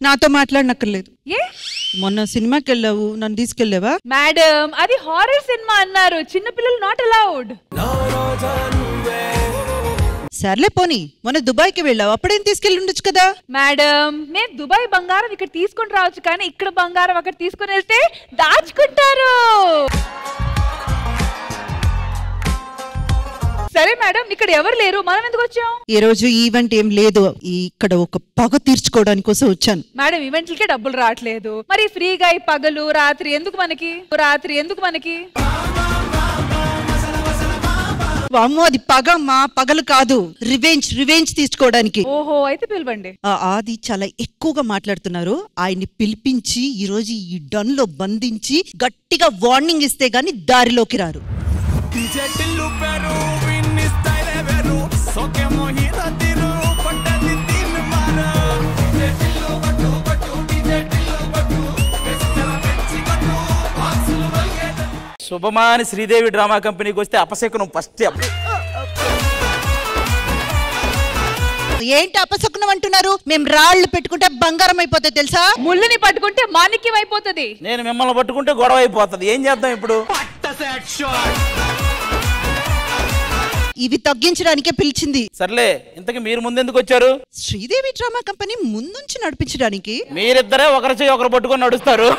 నాతో మాట్లాడనక్కర్లేదు. మొన్న సినిమాకి వెళ్ళావు, నన్ను తీసుకెళ్ళావా? మేడం అది హారర్ సినిమా అన్నారు, చిన్న పిల్లలు నాట్ అలౌడ్. సర్లే పోనీ, మొన్న దుబాయ్కి వెళ్ళావు, అప్పుడేం తీసుకెళ్ళి ఉండొచ్చు కదా? మేడం మేము దుబాయ్ బంగారం ఇక్కడ తీసుకొని రావచ్చు, కానీ ఇక్కడ బంగారం అక్కడ తీసుకొని వెళ్తే దాచుకుంటారు. సరే మేడం, ఇక్కడ ఎవరు లేరు, మనం ఎందుకు వచ్చాం? ఈ రోజు ఈవెంట్ ఏం లేదు, ఇక్కడ ఒక పగ తీర్చుకోవడానికి కోసం వచ్చాను. మేడం ఈవెంట్లకే డబ్బులు రావట్లేదు, మరి ఫ్రీగా ఈ పగలు రాత్రి ఎందుకు మనకి? అమ్మో, అది పగ మా పగలు కాదు, రివెంజ్ తీసుకోవడానికి. ఓహో, అయితే పిలవండి. అది చాలా ఎక్కువగా మాట్లాడుతున్నారు, ఆయన్ని పిలిపించి ఈ రోజు ఈ డన్ లో బంధించి గట్టిగా వార్నింగ్ ఇస్తే గాని దారిలోకి రారు. శుభమాని శ్రీదేవి డ్రామా కంపెనీకి వస్తే అపశకునం ఫస్ట్. ఏంటి అపశకునం అంటున్నారు? మేము రాళ్లు పెట్టుకుంటే బంగారం అయిపోతుంది తెలుసా? ముళ్ళుని పట్టుకుంటే మాణిక్యం అయిపోతుంది. నేను మిమ్మల్ని పట్టుకుంటే గొడవ అయిపోతుంది. ఏం చేద్దాం ఇప్పుడు? ఇవి తగ్గించడానికే పిలిచింది. సర్లే, ఇంతకీ మీరు ముందెందుకు వచ్చారు? శ్రీదేవి డ్రామా కంపెనీ ముందుంచి నడిపించడానికి. మీరిద్దరే ఒకరి చేయి ఒకరు పట్టుకొని నడుస్తారు.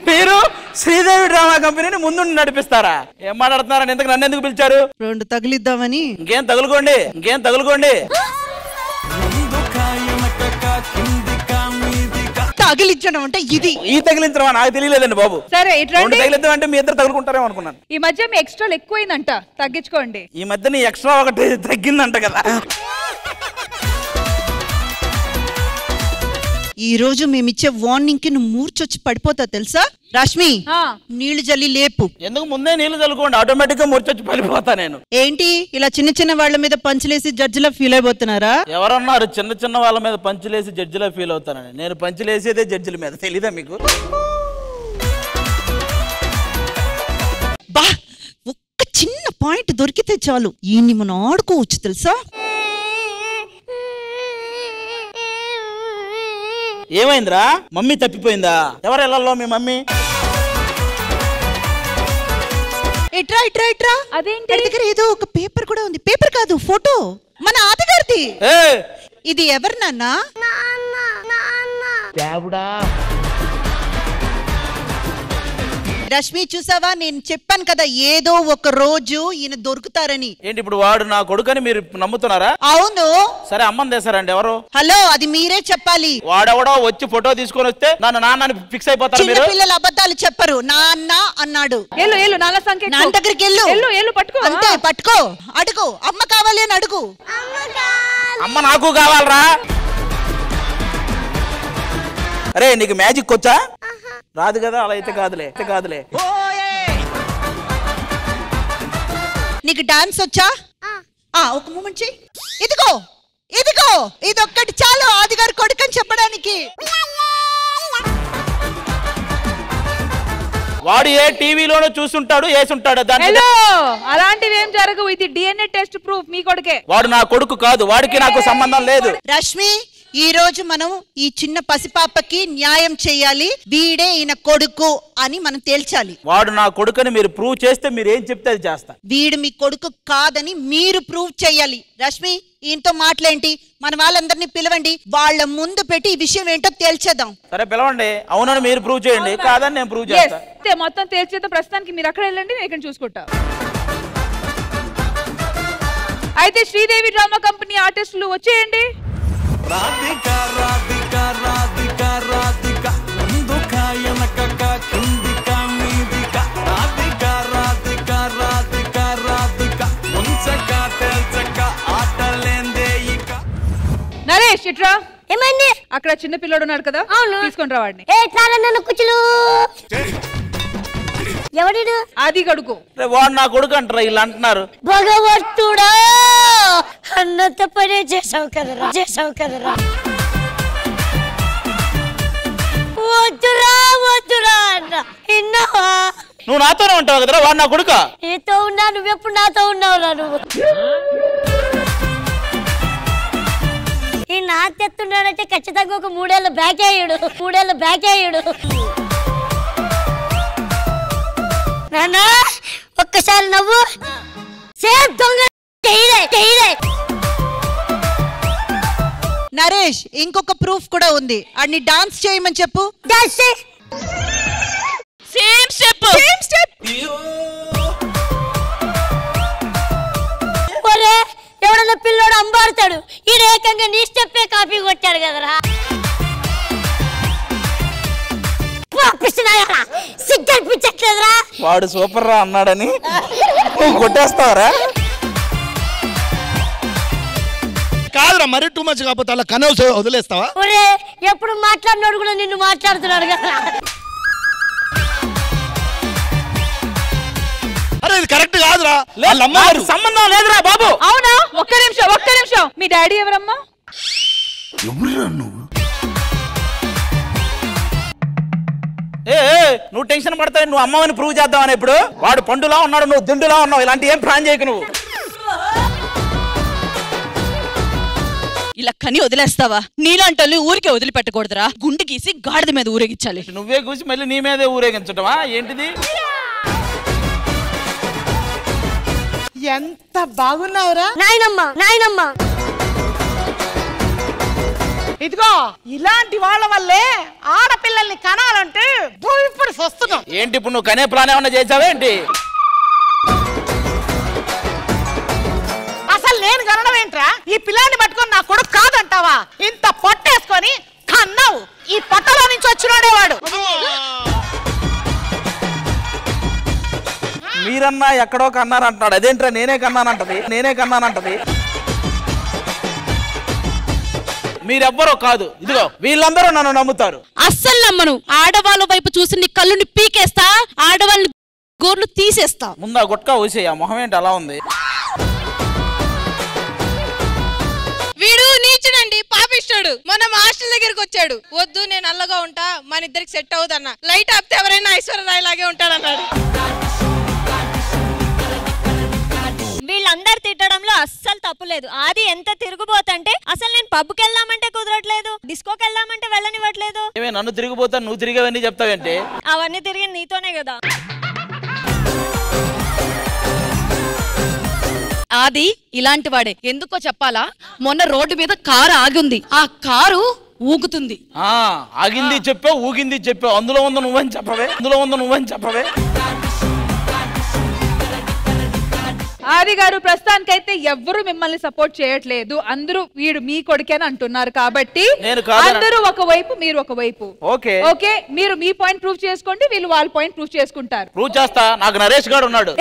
మీరు శ్రీదేవి డ్రామా కంపెనీని ముందు నడిపిస్తారా? ఏం మాట్లాడుతున్నారని ఇంతకు నన్ను ఎందుకు పిలిచారు? రెండు తగిలిద్దామని. ఇంకేం తగులుకోండి. తగిలించడం అంటే ఇది. ఈ తగిలించడం నాకు తెలియలేదండి బాబు. సరే, తగిలిద్దాం అంటే మీ ఇద్దరు తగులుకుంటారేమో అనుకున్నాను. ఈ మధ్య మీ ఎక్స్ట్రా ఎక్కువైందంట, తగ్గించుకోండి. ఈ మధ్య నీ ఎక్స్ట్రా ఒకటి తగ్గిందంట కదా. ఈ రోజు మేమిచ్చే వార్నింగ్ కి నువ్వు మూర్చొచ్చి పడిపోతా తెలుసా? రష్మి, నీళ్లు జల్లి లేపు. ఎందుకు ముందే నీళ్లు చల్లుకోండి, ఆటోమేటిక్ గా మూర్చొచ్చి పడిపోతా నేను. ఏంటి ఇలా చిన్న వాళ్ళ మీద పంచులేసి జడ్జిలా ఫీల్ అయిపోతున్నారా? ఎవరన్నారు చిన్న వాళ్ళ మీద పంచులేసి జడ్జిలా ఫీల్ అవుతానని? నేను పంచులేసేదే జడ్జిల మీద, తెలీదా మీకు? బా, ఒక్క చిన్న పాయింట్ దొరికితే చాలు ఈయన్ని మనం ఆడుకోవచ్చు తెలుసా? ఏమైందిరా? మమ్మీ తప్పిపోయిందా? ఎవరు వెళ్ళాలో మీ మమ్మీ? ఇట్రా. అదేంటి దగ్గర ఏదో ఒక పేపర్ కూడా ఉంది. పేపర్ కాదు, ఫోటో, మన ఆతగారిది. ఇది ఎవరు నాన్నా? రష్మి చూసావా, నేను చెప్పాను కదా ఏదో ఒక రోజు ఈయన దొరుకుతారని. ఏంటి ఇప్పుడు వాడు నా కొడుకని మీరు నమ్ముతున్నారా? అవును. సరే, అమ్మని తెస్తారండి ఎవరు? హలో, అది మీరే చెప్పాలి. వాడెవడో వచ్చి ఫోటో తీసుకొని వస్తే నన్ను నాన్నని ఫిక్స్ అయిపోతారు మీరు? పిల్లలు అబద్ధాలు చెప్పరు. నాన్న అన్నాడు. నాన్న దగ్గరికి వెళ్ళు. పట్టుకో. అంతే, పట్టుకో. అడుగు, అమ్మ కావాలి అని అడుగు. అమ్మ నాకు కావాలరా. అరే, నీకు మ్యాజిక్ వచ్చా? రాదు కదా, అలా అయితే కాదులే. నీకు డాన్స్ వచ్చా? ఒక మూమెంట్ చెయ్యి. ఇదిగో ఇదొక్కటి చాలు ఆదిగారు కొడుకని చెప్పడానికి. వాడు ఏ టీవీలోనో చూసుంటాడు, వేసుంటాడు. అలాంటివి ఏం జరగవు. ఇది DNA టెస్ట్ ప్రూఫ్. మీ కొడుకే. వాడు నా కొడుకు కాదు, వాడికి నాకు సంబంధం లేదు. రష్మి, ఈ రోజు మనం ఈ చిన్న పసిపాపకి న్యాయం చేయాలి. వీడే ఈయన కొడుకు అని మనం తేల్చాలి. వాడు నా కొడుకుని మీరు ప్రూవ్ చేస్తే మీరు ఏం చెప్తే అది చేస్తా. వీడు మీ కొడుకు కాదని మీరు ప్రూవ్ చేయాలి. రష్మి, ఈయనతో మాట్లాడి మన వాళ్ళందరినీ పిలవండి. వాళ్ళ ముందు పెట్టి ఈ విషయం ఏంటో తేల్చేద్దాం. సరే, పిలవండి. అవునని మీరు ప్రూవ్ చేయండి, కాదని నేను ప్రూవ్ చేస్తా. మొత్తం తేల్చేద్దాం. ప్రస్తుతానికి మీరు అక్కడ వెళ్ళండి, నేను ఇక్కడ చూసుకుంటా. అయితే శ్రీదేవి డ్రామా కంపెనీ ఆర్టిస్టులు వచ్చేయండి. రాధిక రాధిక రాధిక రాధిక ముందు ఇట్రా. ఏమైంది? అక్కడ చిన్న పిల్లోడు ఉన్నాడు కదా, తీసుకొని రా వాడిని. కుచ్చులు ఎవడు? అది గడుకు. వాడు నా కొడుకు అంటారా వీళ్ళు అంటున్నారు. భగవంతుడా, అన్నంత పనే చేసావు కదరా, చేసావు కదరా. వద్దురా వద్దురా అన్న విన్నావా? నువ్వు నాతోనే ఉంటావు కదరా, వాడు నా కొడుక. నీతో ఉన్నా, నువ్వెప్పుడు నాతో ఉన్నావురా నువ్వు. ఈ నా తెస్తున్నాడంటే ఖచ్చితంగా ఒక 3 ఏళ్ళ బ్యాక్ అయ్యాడు, 3 ఏళ్ళ బ్యాక్ అయ్యాడు. నాన్న ఒక్కసారి నవ్వు. సేమ్ దొంగ. నరేష్, ఇంకొక ప్రూఫ్ కూడా ఉంది. అన్ని డాన్స్ చేయమని చెప్పు. డాన్స్ చేయి. Same step, same step. ఒరే, ఎవడన్నా పిల్లోడు అంబారుతాడు, ఈడ ఏకంగా నీ స్టెప్పే కాపీ కొట్టాడు కదరా. సిగ్గనిపించట్లేదురా. వాడు సూపర్ రా అన్నాడని నువ్వు కొట్టేస్తావరా? కాదురా, మరీ టూ మచ్ కాకపోతే అలా కనౌస్ వదిలేస్తావా? ఒరే, ఎప్పుడు మాట్లాడినాడు కూడా నిన్ను మాట్లాడుతున్నాడు కదా. అరే ఇది కరెక్ట్ కాదురా. సంబంధం లేదురా బాబు. అవునా? ఒక్క నిమిషం, ఒక్క నిమిషం. మీ డాడీ ఎవరమ్మా? ఎవరురా నువ్వు? నువ్వు టెన్షన్ పడతావు. నువ్వు అమ్మని ప్రూవ్ చేద్దామని ఇప్పుడు. వాడు పండులా ఉన్నాడు, నువ్వు దిండులా ఉన్నావు. ఇలాంటి ఏం ప్లాన్ చేయకు నువ్వు. ఇలా కని వదిలేస్తావా? నీలాంటి ఊరికే వదిలిపెట్టకూడదురా. గుండె గీసి గాడిద మీద ఊరేగించాలి. నువ్వే కూసి మళ్ళీ నీ మీదే ఊరేగించటమా ఏంటిది? ఎంత బాగున్నావురా నాయనమ్మ, నాయనమ్మ. ఇదిగో ఇలాంటి వాళ్ళ వల్లే ఆడపిల్లల్ని కనాలంటే ఇప్పుడు వస్తున్నాం. ఏంటి ఇప్పుడు నువ్వు కనే ప్లాన్ ఏమన్నా చేసావేంటి? అసలు నేను కనడం ఏంట్రా? ఈ పిల్లాన్ని పట్టుకొని నా కొడుకు కాదంటావా? ఇంత పొట్టేసుకొని కన్నావు. ఈ పొట్టలో నుంచి వచ్చినోడేవాడు. మీరన్నా ఎక్కడో కన్నారంటాడు. అదేంట్రా నేనే కన్నానంటది, నేనే కన్నానంటది. మీరెవ్వరో కాదు. ఇదిగో వీళ్ళందరూ నన్ను నమ్ముతారు. అస్సలు నమ్మను. ఆడవాళ్ళ వైపు చూసి నీ కళ్ళుని పీకేస్తా, ఆడవాళ్ళని గోర్లు తీసేస్తా. ముందా గుట్కా ఊసేయ. మొహం ఏంటి అలా ఉంది? వీడు నీచుడండి, పాపిస్తాడు. మన హాస్టల్ దగ్గరికి వచ్చాడు. వద్దు నేను అల్లగా ఉంటా, మన ఇద్దరికి సెట్ అవుదన్న. లైట్ ఆపితే ఎవరైనా ఐశ్వర్యరాయ్ లాగే ఉంటాడన్నాడు. వీళ్ళందరు తిట్టడంలో అస్సలు తప్పులేదు. ఆది ఎంత తిరుగుబోతంటే అసలు నేను పబ్కి వెళ్దామంటే కుదరట్లేదు, డిస్కోకి వెళ్దామంటే వెళ్ళనివ్వట్లేదు. ఏమే నన్ను తిరిగిపోతా, నువ్వు తిరిగేవన్నీ చెప్తావేంటి? అవన్నీ తిరిగి నీతోనే కదా. ఆది ఇలాంటి వాడే. ఎందుకో చెప్పాలా? మొన్న రోడ్డు మీద కారు ఆగింది. ఆ కారు ఊగుతుంది. ఆగింది చెప్పావు, ఊగింది చెప్పావు. అందులో ఉందో నువ్వని చెప్పవే, అందులో ఉందో నువ్వని చెప్పవే. ఆది గారు, ప్రస్తుతానికైతే ఎవ్వరు మిమ్మల్ని సపోర్ట్ చేయట్లేదు. అందరూ వీడు మీ కొడుకే అని అంటున్నారు కాబట్టి అందరూ ఒకవైపు, మీరు ఒకవైపు. ఓకే ఓకే, మీరు మీ పాయింట్ ప్రూవ్ చేసుకోండి, వీళ్ళు వాళ్ళ పాయింట్ ప్రూవ్ చేసుకుంటారు. ప్రూవ్ చేస్తా. నాకు నరేష్ గారు ఉన్నాడు.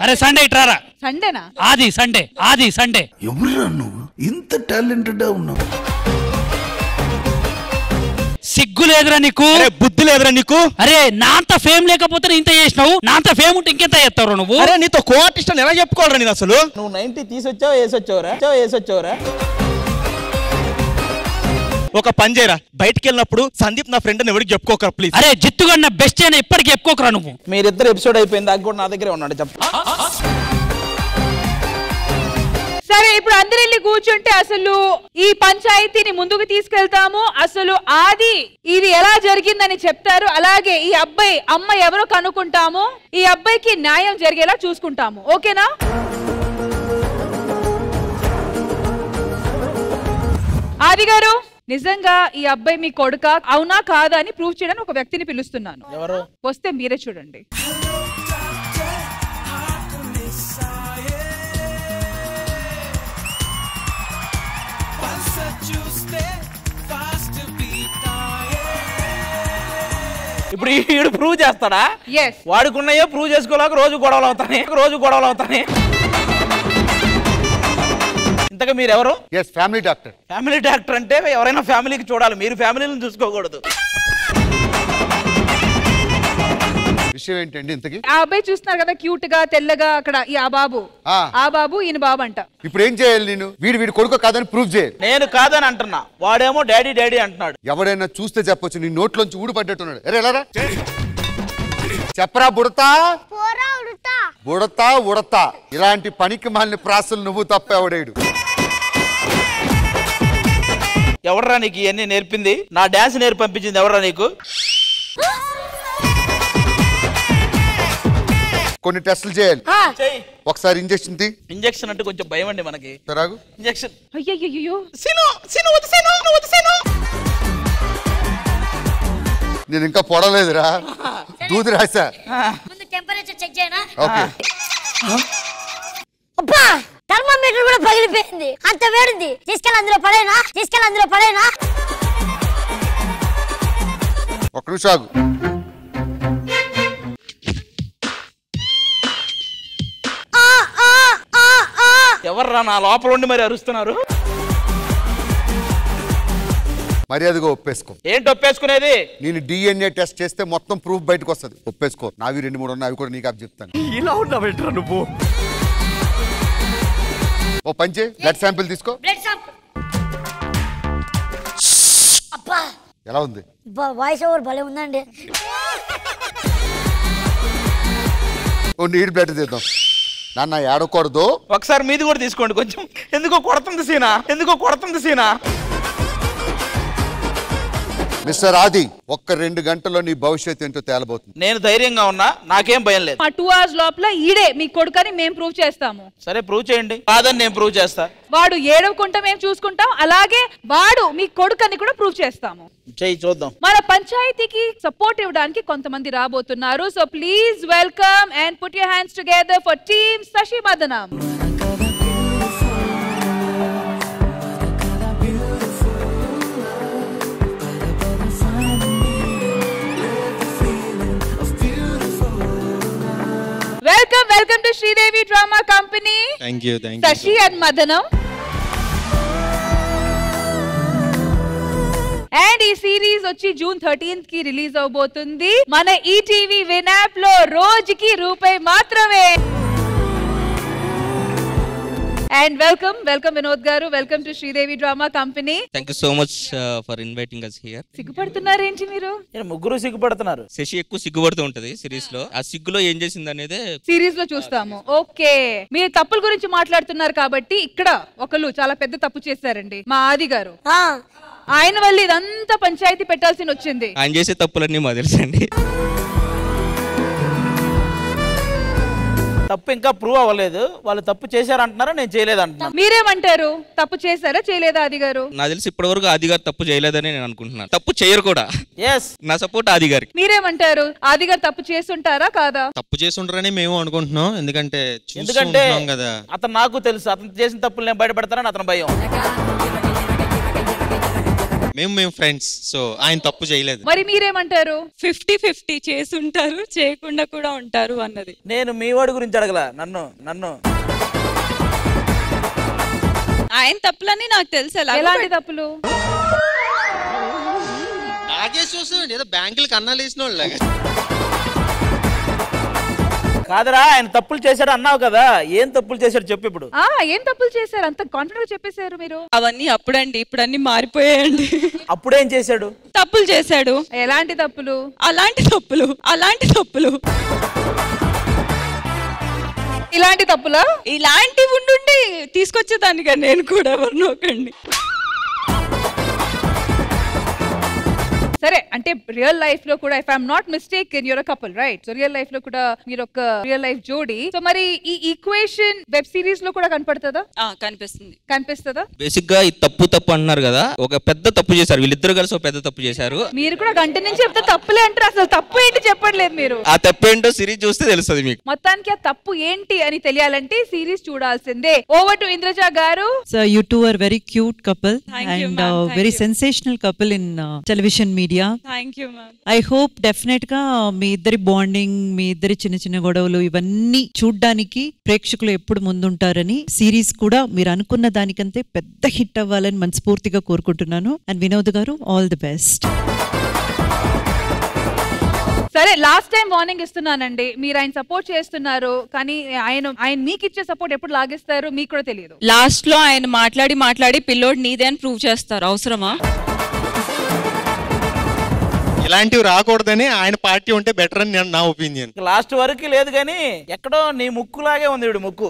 అరే సండే ఇట్రారా. సండేనా? ఆది సండే, ఆది సండే. ఎవరురా నువ్వు? ఇంత టాలెంటెడ్ ఉన్నావు. సిగ్గు లేదురా నీకు? బుద్ధి లేదురా నీకు? అరే నా అంత ఫేమ్ లేకపోతే ఇంత చేసినావు, నా అంత ఫేమ్ ఉంటే ఇంకెంత చేస్తావు నువ్వు? అరే నీతో కోఆర్టిస్ట్ ఎలా చెప్పుకోవాలరా నేను అసలు? నువ్వు 90 తీసొచ్చావు, వేసొచ్చావురా. ఒక పని చేయరా, బయటికి వెళ్ళినప్పుడు సందీప్ నా ఫ్రెండ్ అని ఎవరికి చెప్పుకోకరా ప్లీజ్. అరే జిత్తుగా నా బెస్ట్ అయినా ఇప్పటికి చెప్పుకోకరా నువ్వు. మీరిద్దరు ఎపిసోడ్ అయిపోయింది, అది కూడా నా దగ్గరే ఉన్నాడు. చెప్ప. సరే, ఇప్పుడు అందరు వెళ్ళి కూర్చుంటే అసలు ఈ పంచాయతీని ముందుకు తీసుకెళ్తాము. అసలు ఆది ఇది ఎలా జరిగిందని చెప్తారు. అలాగే ఈ అబ్బాయి అమ్మ ఎవరో కనుక్కుంటాము. ఈ అబ్బాయికి న్యాయం జరిగేలా చూసుకుంటాము. ఓకేనా? ఆది గారు, నిజంగా ఈ అబ్బాయి మీ కొడుకా అవునా కాదా అని ప్రూవ్ చేయడానికి ఒక వ్యక్తిని పిలుస్తున్నాను. ఎవరు వస్తే మీరే చూడండి. ఇప్పుడు ఈడు ప్రూవ్ చేస్తాడా? వాడికి ఉన్నాయో ప్రూవ్ చేసుకోలేక రోజు గొడవలు అవుతాయి. ఇంతగా మీరు ఎవరు? Yes, family doctor. Family doctor అంటే ఎవరైనా ఫ్యామిలీకి చూడాలి, మీరు ఫ్యామిలీని చూసుకోకూడదు. విషయం ఏంటండి ఇంతకి? ఆ అబ్బాయి చూస్తున్నారు కదా క్యూట్ గా తెల్లగా అక్కడ ఆ బాబు ఈయన బాబు అంట. ఇప్పుడు ఏం చేయాలి నేను? వీడి కొడుకు కాదని ప్రూవ్ చేయాలి. నేను కాదని అంటున్నా, వాడేమో డాడీ డాడీ అంటున్నాడు. ఎవడైనా చూస్తే చెప్పొచ్చు నీ నోట్లోంచి ఊడిపడ్డట్టున్నాడు. అరే ఎలా చెప్పరా బుడతా బుడతా ఉడతా. ఇలాంటి పనికి మాలిన ప్రాసలు నువ్వు తప్ప ఎవడేడు. ఎవడరా నీకు ఇవన్నీ నేర్పింది? నా డాన్స్ నేర్పి పంపించింది ఎవడరా నీకు? కొన్ని టెస్టులు చేయాలి. ఒకసారి ఇంజెక్షన్ తీ. ఇంజెక్షన్ అంటే కొంచెం భయం అండి మనకి. ఇంజెక్షన్. అయ్యయ్యో నేను ఇంకా పొడలేదురా, దూది రాసా. టెంపరేచర్ చెక్ చేయనా? ఓకే. అబ్బా థర్మోమీటర్ కూడా పగిలిపోయింది, అంత వేడింది. తీసుకెళ్ళి అందులో పడేనా? ఒక్క నిమిషం ఆగు. ఎవర్రా నా లోపల ఉండి మరి అరుస్తున్నారు? మర్యాదగా ఒప్పేసుకో. ఏంటి ఒప్పేసుకునేది? నేను DNA టెస్ట్ చేస్తే మొత్తం ప్రూఫ్ బయటకు వస్తుంది. ఒప్పేసుకో. నావి 2-3 ఉన్నాయి, అవి కూడా నీకు అప్ చెప్తాను. ఇలా ఉన్నావేంట్రా నువ్వు? ఓ పంచే, బ్లడ్ శాంపిల్ తీసుకో. అబ్బా ఎలా ఉంది? వాయిస్ ఓవర్ భలే ఉందండి. ఓ నీడ్ బ్లడ్ తీద్దాం. నాన్న ఏడకూడదు. ఒకసారి మీది కూడా తీసుకోండి కొంచెం. ఎందుకో కొడుతుంది సీనా. మిస్టర్ ఆది, ఒక్క 2 గంటల్లో నీ భవిష్యత్తు ఏంటో తేలబోతుంది. నేను ధైర్యంగా ఉన్నా, నాకేం భయం లేదు. ఆ 2 hours లోపల ఈడే మీ కొడుకని మేము ప్రూవ్ చేస్తాము. సరే ప్రూవ్ చేయండి. కాదని నేను ప్రూవ్ చేస్తా. వాడు ఏడవకుంటా మేము చూసుకుంటాం, అలాగే వాడు మీ కొడుకని కూడా ప్రూవ్ చేస్తాము. చెయ్యి చూద్దాం. మన పంచాయతీకి సపోర్ట్ ఇవ్వడానికి కొంతమంది రాబోతున్నారు. So please welcome and put your hands together for team Sashi Madanam. Welcome to Sridevi Drama Company. Thank you. Sashi and Madanam. And ఈ సిరీస్ వచ్చి June 13th కి రిలీజ్ అవబోతుంది. మన ఈటీవీ విన్ యాప్ లో రోజుకి రూపాయి మాత్రమే. And welcome Vinod garu. Welcome to Sridevi Drama Company. Thank you so much for inviting us here. సిగ్గుపడుతున్నారేంటి మీరు? ముగ్గురు సిగ్గుపడుతున్నారు. శశి ఎక్కువ సిగ్గుపడుతూ ఉంటది సిరీస్ లో. ఆ సిగ్గులో ఏం చేసింది అనేది సిరీస్ లో చూస్తాము. ఓకే, మీరు తప్పుల గురించి మాట్లాడుతున్నారు కాబట్టి ఇక్కడ ఒకళ్ళు చాలా పెద్ద తప్పు చేశారండి, మా ఆది గారు. ఆయన వల్ల ఇదంతా పంచాయతీ పెట్టాల్సి వచ్చింది. ఆయన చేసే తప్పులన్నీ మాకు తెలుసండి. తప్పు ఇంకా ప్రూవ్ అవ్వలేదు. వాళ్ళు తప్పు చేశారంటున్నారా, నేను చేయలేదంటున్నా. మీరేమంటారు? తప్పు చేశారా చేయలేదా ఆది గారు? నాకు తెలిసి ఇప్పటి వరకు ఆది గారు తప్పు చేయలేదని నేను అనుకుంటున్నాను. తప్పు చేయరు కూడా. నా సపోర్ట్ ఆది గారికి. మీరేమంటారు? ఆది గారు తప్పు చేస్తుంటారా కాదా? తప్పు చేస్తుంటారని మేము అనుకుంటున్నాం. ఎందుకంటే కదా అతను, నాకు తెలుసు అతను చేసిన తప్పులు నేను బయటపడతానని అతను భయం. మేము ఫ్రెండ్స్, సో ఆయన తప్పు చేయలేదు. మరి మీరేమంటారు? 50-50 చేసుంటారు, చేయకుండా కూడా ఉంటారు అన్నది. నేను మీ వాడి గురించి అడగల, నన్ను ఆయన తప్పులని నాకు తెలుసు. ఎలాంటి తప్పులు? నాకే చూస్తామండి ఏదో బ్యాంకులు కన్నాలు వేసిన వాళ్ళగా. కాదరా, ఆయన తప్పులు చేశాడు అన్నావు కదా, ఏం తప్పులు చేశాడు చెప్పు ఇప్పుడు. ఏం తప్పులు చేశారు? అంత కాన్ఫిడెంట్ గా చెప్పేశారు మీరు. అవన్నీ అప్పుడండి, ఇప్పుడు అన్ని మారిపోయాయండి. అప్పుడేం చేశాడు? తప్పులు చేశాడు. ఎలాంటి తప్పులు? అలాంటి తప్పులు. ఇలాంటి తప్పులా? ఇలాంటివి ఉండుండి తీసుకొచ్చేదాన్ని కదా నేను కూడా, ఎవరినోకండి. సరే, అంటే రియల్ లైఫ్ లో కూడా if I'm not mistaken you're a couple, right? So real life లో కూడా మీరు ఒక రియల్ లైఫ్ జోడీ. సో మరి ఈ ఈక్వేషన్ వెబ్ సిరీస్ లో కూడా కనపడుతుందా? కనిపిస్తుందా? బేసిక్ గా ఈ తప్పు అంటున్నారు కదా, ఒక పెద్ద తప్పు చేశారు వీళ్ళిద్దరు కలిసి. ఒక పెద్ద తప్పు చేశారు. మీరు కూడా గంట నుంచి చెప్తే తప్పులే అంటారు, అసలు తప్పు ఏంటి చెప్పట్లేదు మీరు. ఆ తప్పు ఏంటో సిరీస్ చూస్తే తెలుస్తుంది మీకు. మొత్తానికి ఆ తప్పు ఏంటి అని తెలియాలంటే సిరీస్ చూడాల్సిందే. ఓవర్ టు ఇంద్రజ గారు. So you two are very cute couple and very sensational couple in television media. Media. Thank you ma'am. I hope definite గా మీ ఇద్దరి బాండింగ్, మీ ఇద్దరి చిన్న చిన్న గొడవలు ఇవన్నీ చూడ్డానికి ప్రేక్షకులు ఎప్పుడు ముందుంటారని, సిరీస్ కూడా మీరు అనుకున్న దానికంటే పెద్ద హిట్ అవ్వాలని మనస్ఫూర్తిగా కోరుకుంటున్నాను. అండ్ వినోద్ గారు, ఆల్ ది బెస్ట్. సరే, లాస్ట్ టైం వార్నింగ్ ఇస్తున్నానండి. మీరు ఆయన సపోర్ట్ చేస్తున్నారు, కానీ ఆయన మీకు ఇచ్చే సపోర్ట్ ఎప్పుడు లాగిస్తారు మీకు కూడా తెలియదు. లాస్ట్ లో ఆయన మాట్లాడి పిల్లోడు నీదే అని ప్రూవ్ చేస్తారు. అవసరమా? ఇలాంటివి రాకూడదని ఆయన పార్టీ ఉంటే బెటర్ అని నా ఒపీనియన్. లాస్ట్ వరకు లేదు కానీ ఎక్కడో నీ ముక్కులాగే ఉంది వీడు ముక్కు.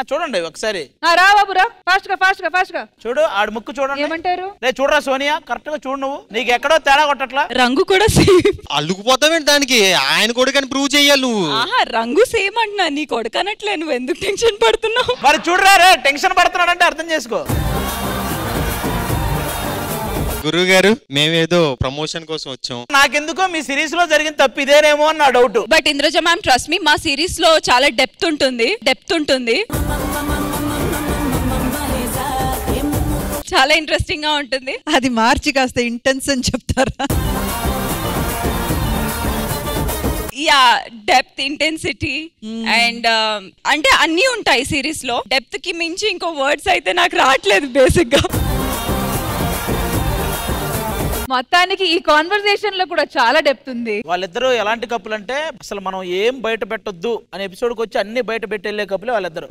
చూడండి ఒకసారి. రా బాబు రా, ఫాస్ట్ గా చూడు ఆడు ముక్కు చూడండి. ఏమంటారు? చూడరా సోనియా, కరెక్ట్ గా చూడు. నువ్వు నీకు ఎక్కడో తేడా కొట్టట్లా. రంగు కూడా అల్లుకుపోతావేంటి దానికి? ఆయన కొడుకని ప్రూవ్ చేయాలి నువ్వు. రంగు సేమ్ అంటున్నా, నీ కొడుకనట్లే. నువ్వు ఎందుకు టెన్షన్ పడుతున్నావు? మరి చూడరా రే, టెన్షన్ పడుతున్నాడంటే అర్థం చేసుకో. గురువు గారు, మేమేదో ప్రమోషన్ కోసం వచ్చాం. నాకెందుకో మీ సిరీస్ లో జరిగిన తప్పు ఇదేనేమో అని నా doubt. But Indraja ma'am, trust me, మా సిరీస్ లో చాలా డెప్త్ ఉంటుంది. చాలా ఇంట్రెస్టింగ్ గా ఉంటుంది. అది మార్చి కాస్త ఇంటెన్స్ అని చెప్తారా? యా, డెప్త్, ఇంటెన్సిటీ అండ్ అంటే అన్ని ఉంటాయి సిరీస్ లో. డెప్త్ కి మించి ఇంకో వర్డ్స్ అయితే నాకు రావట్లేదు బేసిక్ గా. మొత్తానికి ఈ కాన్వర్సేషన్ లో కూడా చాలా డెప్త్ ఉంది. వాళ్ళిద్దరూ ఎలాంటి కప్పులు అంటే అసలు మనం ఏం బయట పెట్టొద్దు అనే ఎపిసోడ్ కి వచ్చి అన్ని బయట పెట్టి వెళ్ళే కప్పులే వాళ్ళిద్దరు.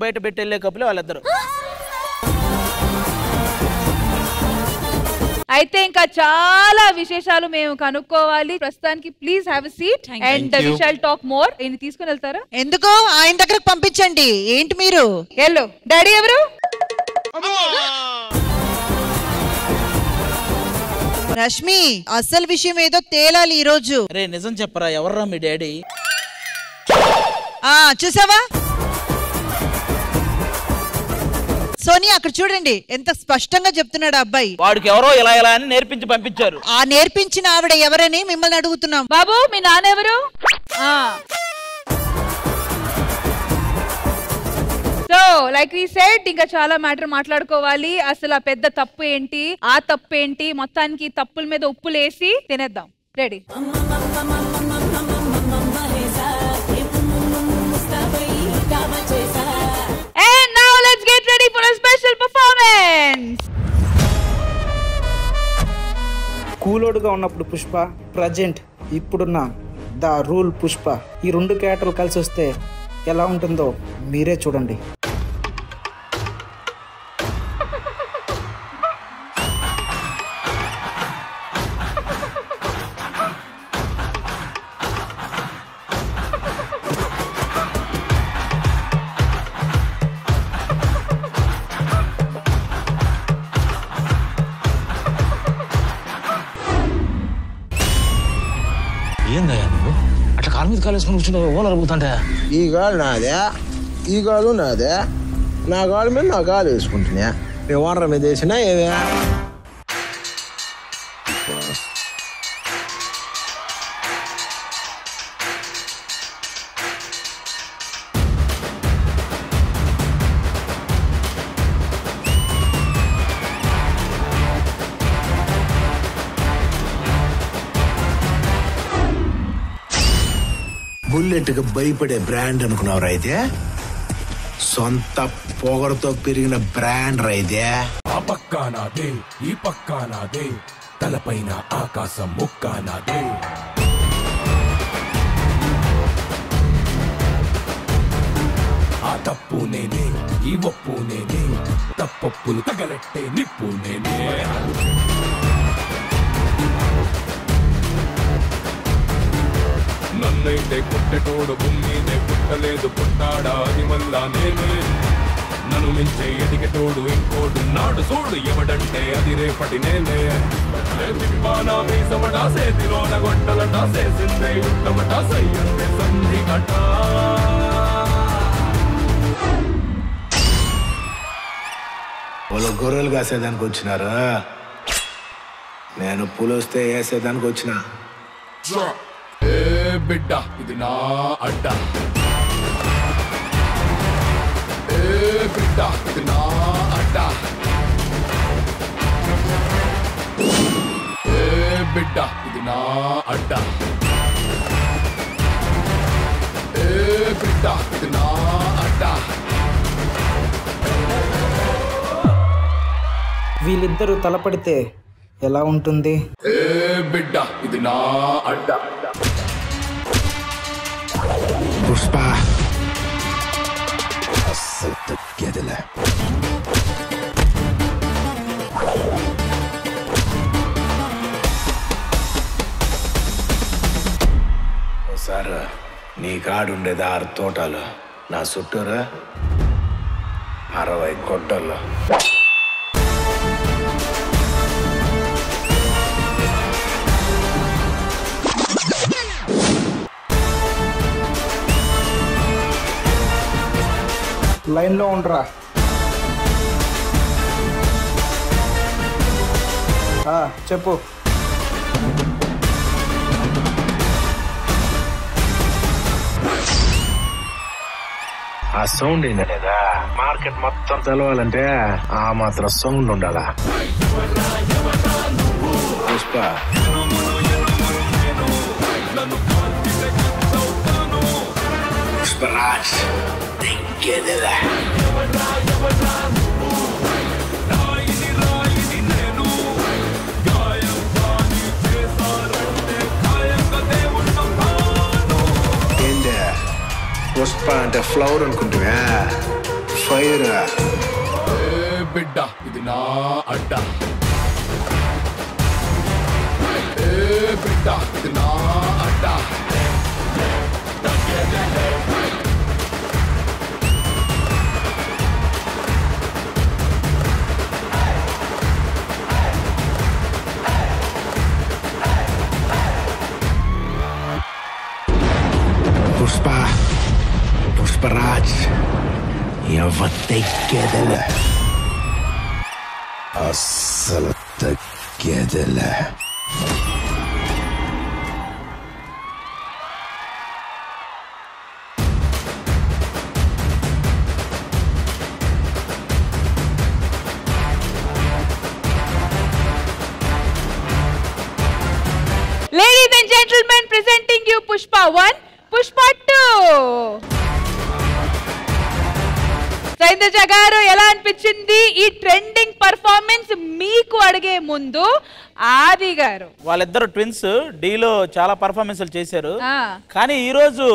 అయితే ఇంకా చాలా విశేషాలు మేము కనుక్కోవాలి. ప్రస్తుతానికి please have a seat and we shall talk more. ఈయన తీసుకుని వెళ్తారా? ఎందుకో ఆయన దగ్గరకు పంపించండి. ఏంటి మీరు? వెళ్ళు. డాడీ ఎవరు? రష్మి, అసలు విషయం ఏదో తేలాలి ఈ రోజు. రే నిజం చెప్పరా, ఎవర్రా మీ డాడీ? చూసావా సోనియా, అక్కడ చూడండి ఎంత స్పష్టంగా చెప్తున్నాడు అబ్బాయి. వాడికి ఎవరో ఇలా అని నేర్పించి పంపించారు. ఆ నేర్పించిన ఆవిడ ఎవరని మిమ్మల్ని అడుగుతున్నాం. బాబు, మీ నాన్న ఎవరు? సో లైక్ వి సెడ్, ఇంకా చాలా మ్యాటర్ మాట్లాడుకోవాలి. అసలు ఆ పెద్ద తప్పు ఏంటి, ఆ తప్పు ఏంటి, మొత్తానికి తప్పుల మీద ఉప్పులేసి తినేద్దాం. Ready? And now let's get ready for a special performance. కూలోడుగా ఉన్నప్పుడు పుష్ప, ప్రజెంట్ ఇప్పుడున్న ద రూల్ పుష్ప, ఈ రెండు క్యారెక్టర్లు కలిసి వస్తే ఎలా ఉంటుందో మీరే చూడండి. ఏందయ్యా నువ్వు అట్లా కాలు మీద కాలు వేసుకుని కూర్చున్నావు? ఓనర్ అడుగుతాంటే ఈ గాలు నాదే, ఈ గాలు నాదే, నా గాలు మీద నా గాలు వేసుకుంటున్నా. నేను ఓనర్ మీద వేసినా ఏదే. బుల్లెట్కి భయపడే బ్రాండ్ అనుకున్నావు రైతే, సొంత పొగరుతో పెరిగిన బ్రాండ్ రైతే. ఆ పక్కా నాదే, ఈ పక్కా నాదే, తలపైన ఆకాశం ముక్కా నాదే. ఆ తప్పు నేనే, ఈ ఒప్పు నేనే, తప్పొప్పులు తగలెట్టే నిప్పు నేనే. నన్నైతే పుట్టెటోడు భూమినే పుట్టలేదు, పుట్టాడా అది మళ్ళా నేనే. నన్ను మించే ఎదిగేటోడు ఇంకోడు నాడు చూడు, ఎవడంటే అది రేపటి నేనే. నా మీసమట సేతిలోన గొట్టలట, సేసిందే ఉత్తమట, సయ్యందే సంధి గట. వాళ్ళు గొర్రెలు కాసేదానికి వచ్చినారు, నేను పులొస్తే వేసేదానికి వచ్చిన. ఏ బిడ్డ ఇది నా అడ్డ, ఏ బిడ్డ ఇది నా అడ్డ. అడ్డా ఏ బిడ్డ ఇది నా అడ్డా వీళ్ళిద్దరూ తలపడితే ఎలా ఉంటుంది? ఏ బిడ్డ ఇది నా అడ్డా పుష్ప అస్సలు తగ్గేదిలే. సార్ నీ కాడుండేది 6 తోటలు, నా చుట్టూరా 60 కొట్టలు. లైన్లో ఉండరా. చెప్పు. ఆ సౌండ్ ఏంటనేదా మార్కెట్ మొత్తం తెలవాలంటే ఆ మాత్రం సౌండ్ ఉండాలా. పుష్ప పుష్పరాజ్ దిగ్గేదిలే. ఏందే పుష్ప అంటే ఫ్లవర్ అనుకుంటువా? ఫైర్. ఏ బిడ్డ ఇది నా అడ్డా ఏ బిడ్డ ఇది నా అడ్డా పుష్ప పుష్పరాజ్ ఎవరు తగ్గేదిలే, అస్సలు తగ్గేదిలే. Ladies and gentlemen, presenting you Pushpa 1, Pushpa 2. సైందజ గారు ఎలా అనిపించింది ఈ ట్రెండింగ్ పర్ఫార్మెన్స్? మీకు అడిగే ముందు ఆది గారు. వాళ్ళిద్దరు ట్విన్స్ డీలో చాలా పర్ఫార్మెన్స్లు చేశారు, కానీ ఈ రోజు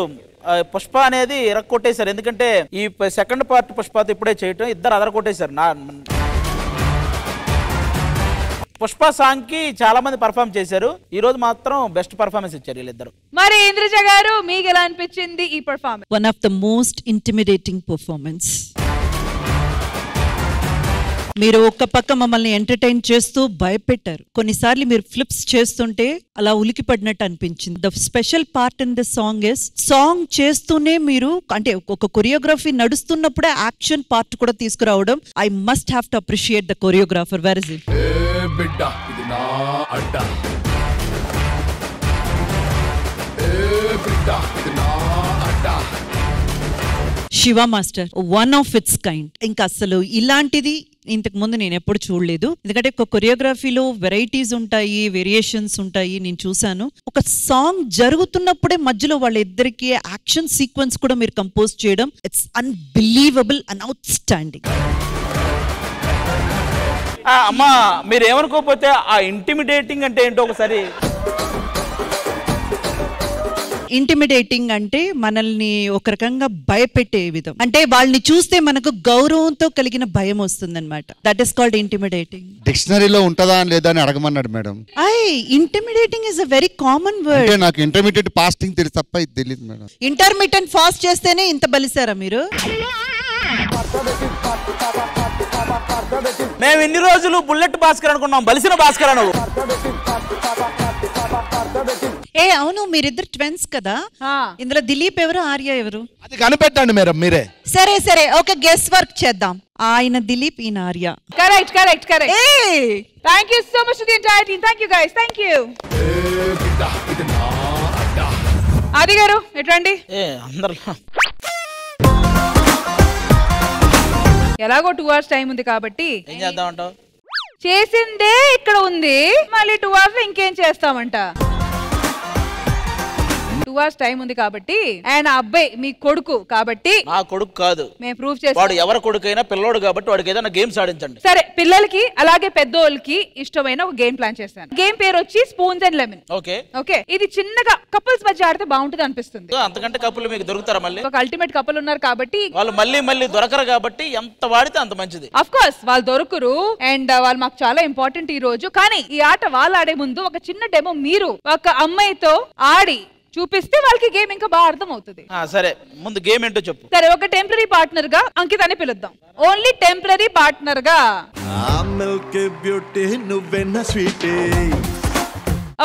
పుష్ప అనేది ఇరక్కొట్టేశారు. ఎందుకంటే ఈ సెకండ్ పార్ట్ పుష్పతో ఇప్పుడే చేయటం ఇద్దరు అదరకొట్టేశారు. పుష్ప సాంగ్ కి చాలా మంది పర్ఫార్మ్ చేశారు, ఈ రోజు మాత్రం బెస్ట్ పర్ఫార్మెన్స్ ఇచ్చారు వీళ్ళిద్దరు. మరి ఇంద్రజ గారు మీకు ఎలా అనిపించింది ఈ performance? One of the most intimidating performance. మీరు ఒక్క పక్క మమ్మల్ని ఎంటర్టైన్ చేస్తూ భయపెట్టారు, కొన్నిసార్లు మీరు ఫ్లిప్స్ చేస్తుంటే అలా ఉలికి పడినట్టు అనిపించింది. The special part in the song is song చేస్తూనే మీరు అంటే ఒక కొరియోగ్రఫీ నడుస్తున్నప్పుడే యాక్షన్ పార్ట్ కూడా తీసుకురావడం. I must have to appreciate the choreographer. Where is it? బిడ్డ ఇది నా అడ్డా ఏ బిడ్డ ఇది నా అడ్డా. Siva master one of its kind. ఇంకా అసలు ఇలాంటిది ఇంతకు ముందు నేను ఎప్పుడు చూడలేదు. ఎందుకంటే ఒక కొరియోగ్రఫీలో వెరైటీస్ ఉంటాయి, వేరియేషన్స్ ఉంటాయి, నేను చూసాను. ఒక సాంగ్ జరుగుతున్నప్పుడే మధ్యలో వాళ్ళిద్దరికి యాక్షన్ సీక్వెన్స్ కూడా మీరు కంపోజ్ చేయడం, it's unbelievable and out standing. అమ్మా మీరు ఏమనుకోకపోతే ఆ ఇంటిమిడేటింగ్ అంటే ఏంటో ఒకసారి. ఇంటిమిడేటింగ్ అంటే మనల్ని ఒక రకంగా భయపెట్టే విధం, అంటే వాళ్ళని చూస్తే మనకు గౌరవంతో కలిగిన భయం వస్తుందన్నమాట. That is called intimidating. డిక్షనరీలో ఉంటదా లేదా అని అడగమన్నాడు madam. Intimidating is a very common word. అంటే నాకు ఇంటర్మీడియట్ ఫాస్టింగ్ తెలుసు తప్ప ఇది తెలియదు మేడం. ఇంటర్మీడియట్ ఫాస్ట్ చేస్తేనే ఇంత బలిసారా మీరు? మేము ఇన్ని రోజులు బుల్లెట్ భాస్కర్ అనుకున్నాం, బలిసిన భాస్కర్ నువ్వు. అవును, మీరిద్దరు ట్విన్స్ కదా, ఇందులో దిలీప్ ఎవరు, ఆర్య ఎవరు? అది కనిపెట్టండి మేడం మీరే. సరే సరే, ఓకే, గెస్ వర్క్ చేద్దాం. ఆయన దిలీప్, ఈయన Arya. Correct correct correct. Thank you so much to the entire team. Thank you guys, thank you. ఆది గారు ఎట్రండి? అందరూ ఎలాగో 2 hours టైం ఉంది కాబట్టి ఏం చేద్దామంటావు? చేసిందే ఇక్కడ ఉంది, మళ్ళీ 2 hours ఇంకేం చేస్తామంట. 2 hours టైం ఉంది కాబట్టి అండ్ ఆ అబ్బాయి మీ కొడుకు కాబట్టి నా కొడుకు కాదు, మేము ప్రూవ్ చేస్తాం. వాడు ఎవరి కొడుకైనా పిల్లోడు కాబట్టి వాడికి ఏదైనా గేమ్స్ ఆడించండి. సరే, పిల్లలకి అలాగే పెద్దోళ్ళకి ఇష్టమైన ఒక గేమ్ ప్లాన్ చేస్తాను. గేమ్ పేరు వచ్చి spoons and lemon. Okay okay, ఇది చిన్నగా కపుల్స్ మధ్య ఆడితే బాగుంటుంది అనిపిస్తుంది. అంతకంటే కప్పులు మీకు దొరుకుతారా? మళ్ళీ ఒక అల్టిమేట్ కపుల్ ఉన్నారు కాబట్టి వాళ్ళు మళ్ళీ దొరకరు కాబట్టి ఎంత వాడితే అంత మంచిది. అఫ్ కోర్స్ వాళ్ళు దొరకరు అండ్ వాళ్ళు మాకు చాలా ఇంపార్టెంట్ ఈ రోజు. కానీ ఈ ఆట వాళ్ళు ఆడే ముందు ఒక చిన్న డెమో మీరు ఒక అమ్మాయితో ఆడి చూపిస్తే వాళ్ళకి గేమ్ ఇంకా బాగా అర్థం అవుతుంది. సరే, ముందు గేమ్ ఏంటో చెప్పు. సరే, ఒక టెంపరరీ పార్ట్నర్ గా అంకితాన్ని పిలుద్దాం. ఓన్లీ టెంపరరీ పార్ట్నర్ గా.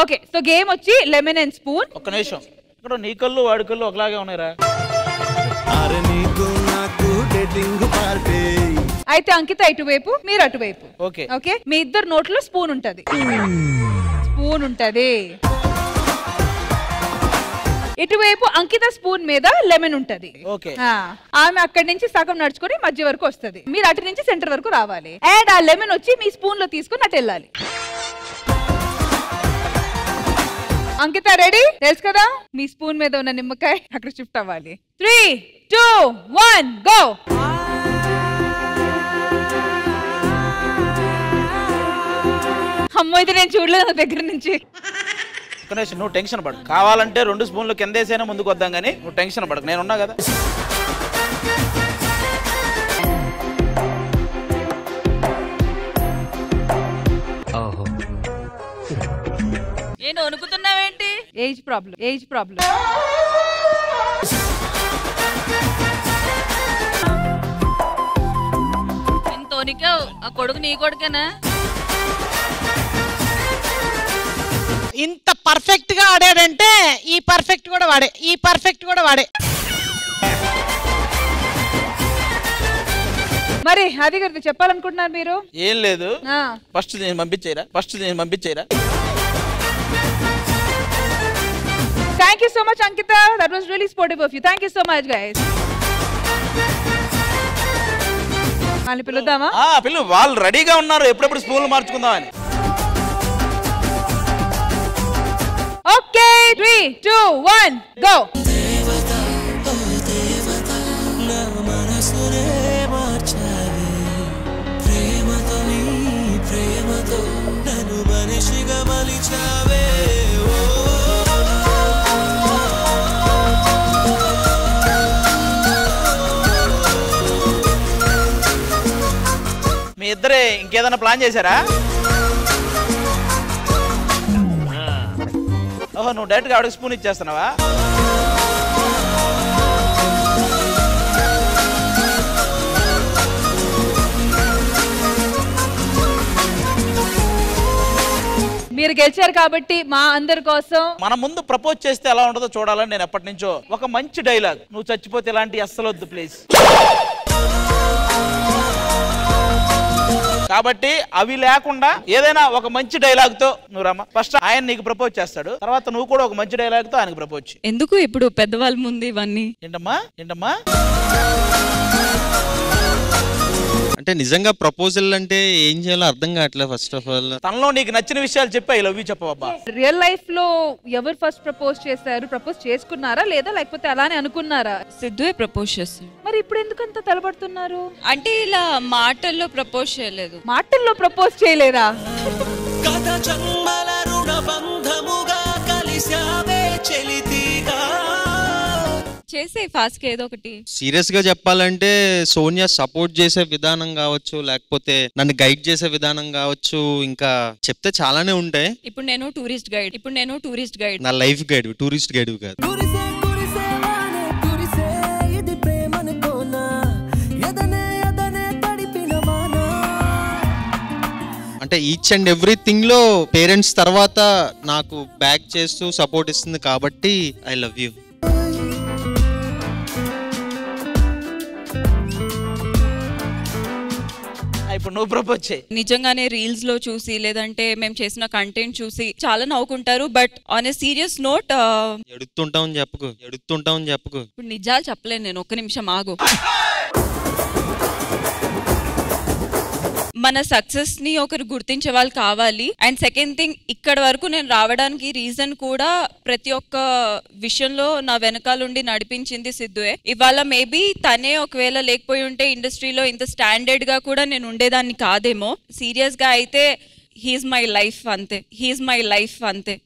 ఓకే, సో గేమ్ వచ్చి లెమన్ అండ్ స్పూన్. ఒక్క నిమిషం, ఇక్కడ నీ కళ్ళు వాడి కళ్ళు ఒకలాగే ఉన్నాయిరా. అయితే అంకిత ఇటువైపు, మీరు అటువైపు. ఓకే ఓకే, మీ ఇద్దరు నోట్లో స్పూన్ ఉంటది. స్పూన్ ఉంటది. ఇటువైపు అంకిత స్పూన్ మీద లెమన్ ఉంటది. ఆమె అక్కడి నుంచి సగం నడుచుకొని మధ్య వరకు వస్తది. మీరు అటు నుంచి సెంటర్ వరకు రావాలి. అండ్ ఆ లెమన్ వచ్చి మీ స్పూన్ లో తీసుకుని అటు వెళ్ళాలి. అంకిత రెడీ? తెలుసు కదా, మీ స్పూన్ మీద ఉన్న నిమ్మకాయ అక్కడ షిఫ్ట్ అవ్వాలి. 3, 2, 1 గో. అమ్మో, ఇది నేను చూడలేదు దగ్గర నుంచి. నువ్వు టెన్షన్ పడు, కావాలంటే 2 స్పూన్లు కిందేసైనా ముందుకు వద్దాం కానీ నువ్వు టెన్షన్ పడకు, నేనున్నా కదా. నేను అనుకుతున్నావేంటి? Age problem. ఆ కొడుకు నీ కొడుకేనా? ఇంత పర్ఫెక్ట్ గా ఆడాడంటే ఈ పర్ఫెక్ట్ కూడా వాడే. మరి అది గారు చెప్పాలనుకుంటున్నారు మీరు? ఏం లేదు, ఫస్ట్ నేను పంపించేయరా. Thank you so much, Ankita. That was really sportive of you. Thank you so much, guys. మళ్ళీ పిలుద్దామా? పిలు, వాళ్ళు రెడీగా ఉన్నారు, ఎప్పుడెప్పుడు స్పూన్లు మార్చుకుందామని. Okay, 3, 2, 1 go. మీ ఇద్దరే ఇంకేదైనా ప్లాన్ చేశారా? ఓహో, నువ్వు డైరెక్ట్ గా ఆవిడకి స్పూన్ ఇచ్చేస్తున్నావా? మీరు గెలిచారు కాబట్టి మా అందరి కోసం మన ముందు ప్రపోజ్ చేస్తే ఎలా ఉంటుందో చూడాలని నేను ఎప్పటి నుంచో. ఒక మంచి డైలాగ్, నువ్వు చచ్చిపోతే ఇలాంటి అస్సలు వద్దు ప్లీజ్. కాబట్టి అవి లేకుండా ఏదైనా ఒక మంచి డైలాగ్ తో నువ్వు రమ్మ. ఫస్ట్ ఆయన నీకు ప్రపోజ్ చేస్తాడు, తర్వాత నువ్వు కూడా ఒక మంచి డైలాగ్ తో ఆయనకు ప్రపోజ్. ఎందుకు ఇప్పుడు పెద్దవాళ్ళ ముందు ఇవన్నీ? ఏంటమ్మా అంటే నిజంగా ప్రపోజల్ అంటే ఏం చేయాలో అర్థం కావట్లేదు. ఫస్ట్ ఆఫ్ ఆల్ తనలో నీకు నచ్చిన విషయాలు చెప్పి ఐ లవ్ యూ చెప్పవబ్బా. రియల్ లైఫ్ లో ఎవరు ఫస్ట్ ప్రపోజ్ చేశారు? ప్రపోజ్ చేసుకున్నారా లేదా లేకపోతే అలానే అనుకున్నారా? సిద్ధువే ప్రపోజ్ చేస్తాడు. మరి ఇప్పుడు ఎందుకంత తలబడుతున్నారు? అంటే ఇలా మాటల్లో ప్రపోజ్ చేయలేదు. మాటల్లో ప్రపోజ్ చేయలేదా? చేసే ఫాస్ట్ గా ఏదో ఒకటి. సీరియస్ గా చెప్పాలంటే సోనియా సపోర్ట్ చేసే విధానం కావచ్చు, లేకపోతే నన్ను గైడ్ చేసే విధానం కావచ్చు, ఇంకా చెప్తే చాలానే ఉంటాయి. ఇప్పుడు నేను టూరిస్ట్ గైడ్. నా లైఫ్ గైడ్, టూరిస్ట్ గైడ్ కాదు. అంటే ఈచ్ అండ్ ఎవ్రీథింగ్ లో పేరెంట్స్ తర్వాత నాకు బ్యాక్ చేస్తూ సపోర్ట్ ఇస్తుంది కాబట్టి ఐ లవ్ యూ. ఇప్పుడు నువ్వు ప్రపోజ్ చేయి. నిజంగానే రీల్స్ లో చూసి లేదంటే మేము చేసిన కంటెంట్ చూసి చాలా నవ్వుకుంటారు. But on a serious note ఎడుతుంటామని చెప్పుకో. ఇప్పుడు నిజాలు చెప్పలేను నేను. ఒక్క నిమిషం ఆగు. మన సక్సెస్ ని ఒకరు గుర్తించే వాళ్ళు కావాలి. అండ్ సెకండ్ థింగ్, ఇక్కడ వరకు నేను రావడానికి రీజన్ కూడా ప్రతి ఒక్క విషయంలో నా వెనకాలండి నడిపించింది సిద్ధువే. ఇవాళ మేబీ తనే ఒకవేళ లేకపోయి ఉంటే ఇండస్ట్రీలో ఇంత స్టాండర్డ్ గా కూడా నేను ఉండేదాన్ని కాదేమో. సీరియస్ గా అయితే హీఈస్ మై లైఫ్ అంతే, హీఈస్ మై లైఫ్ అంతే.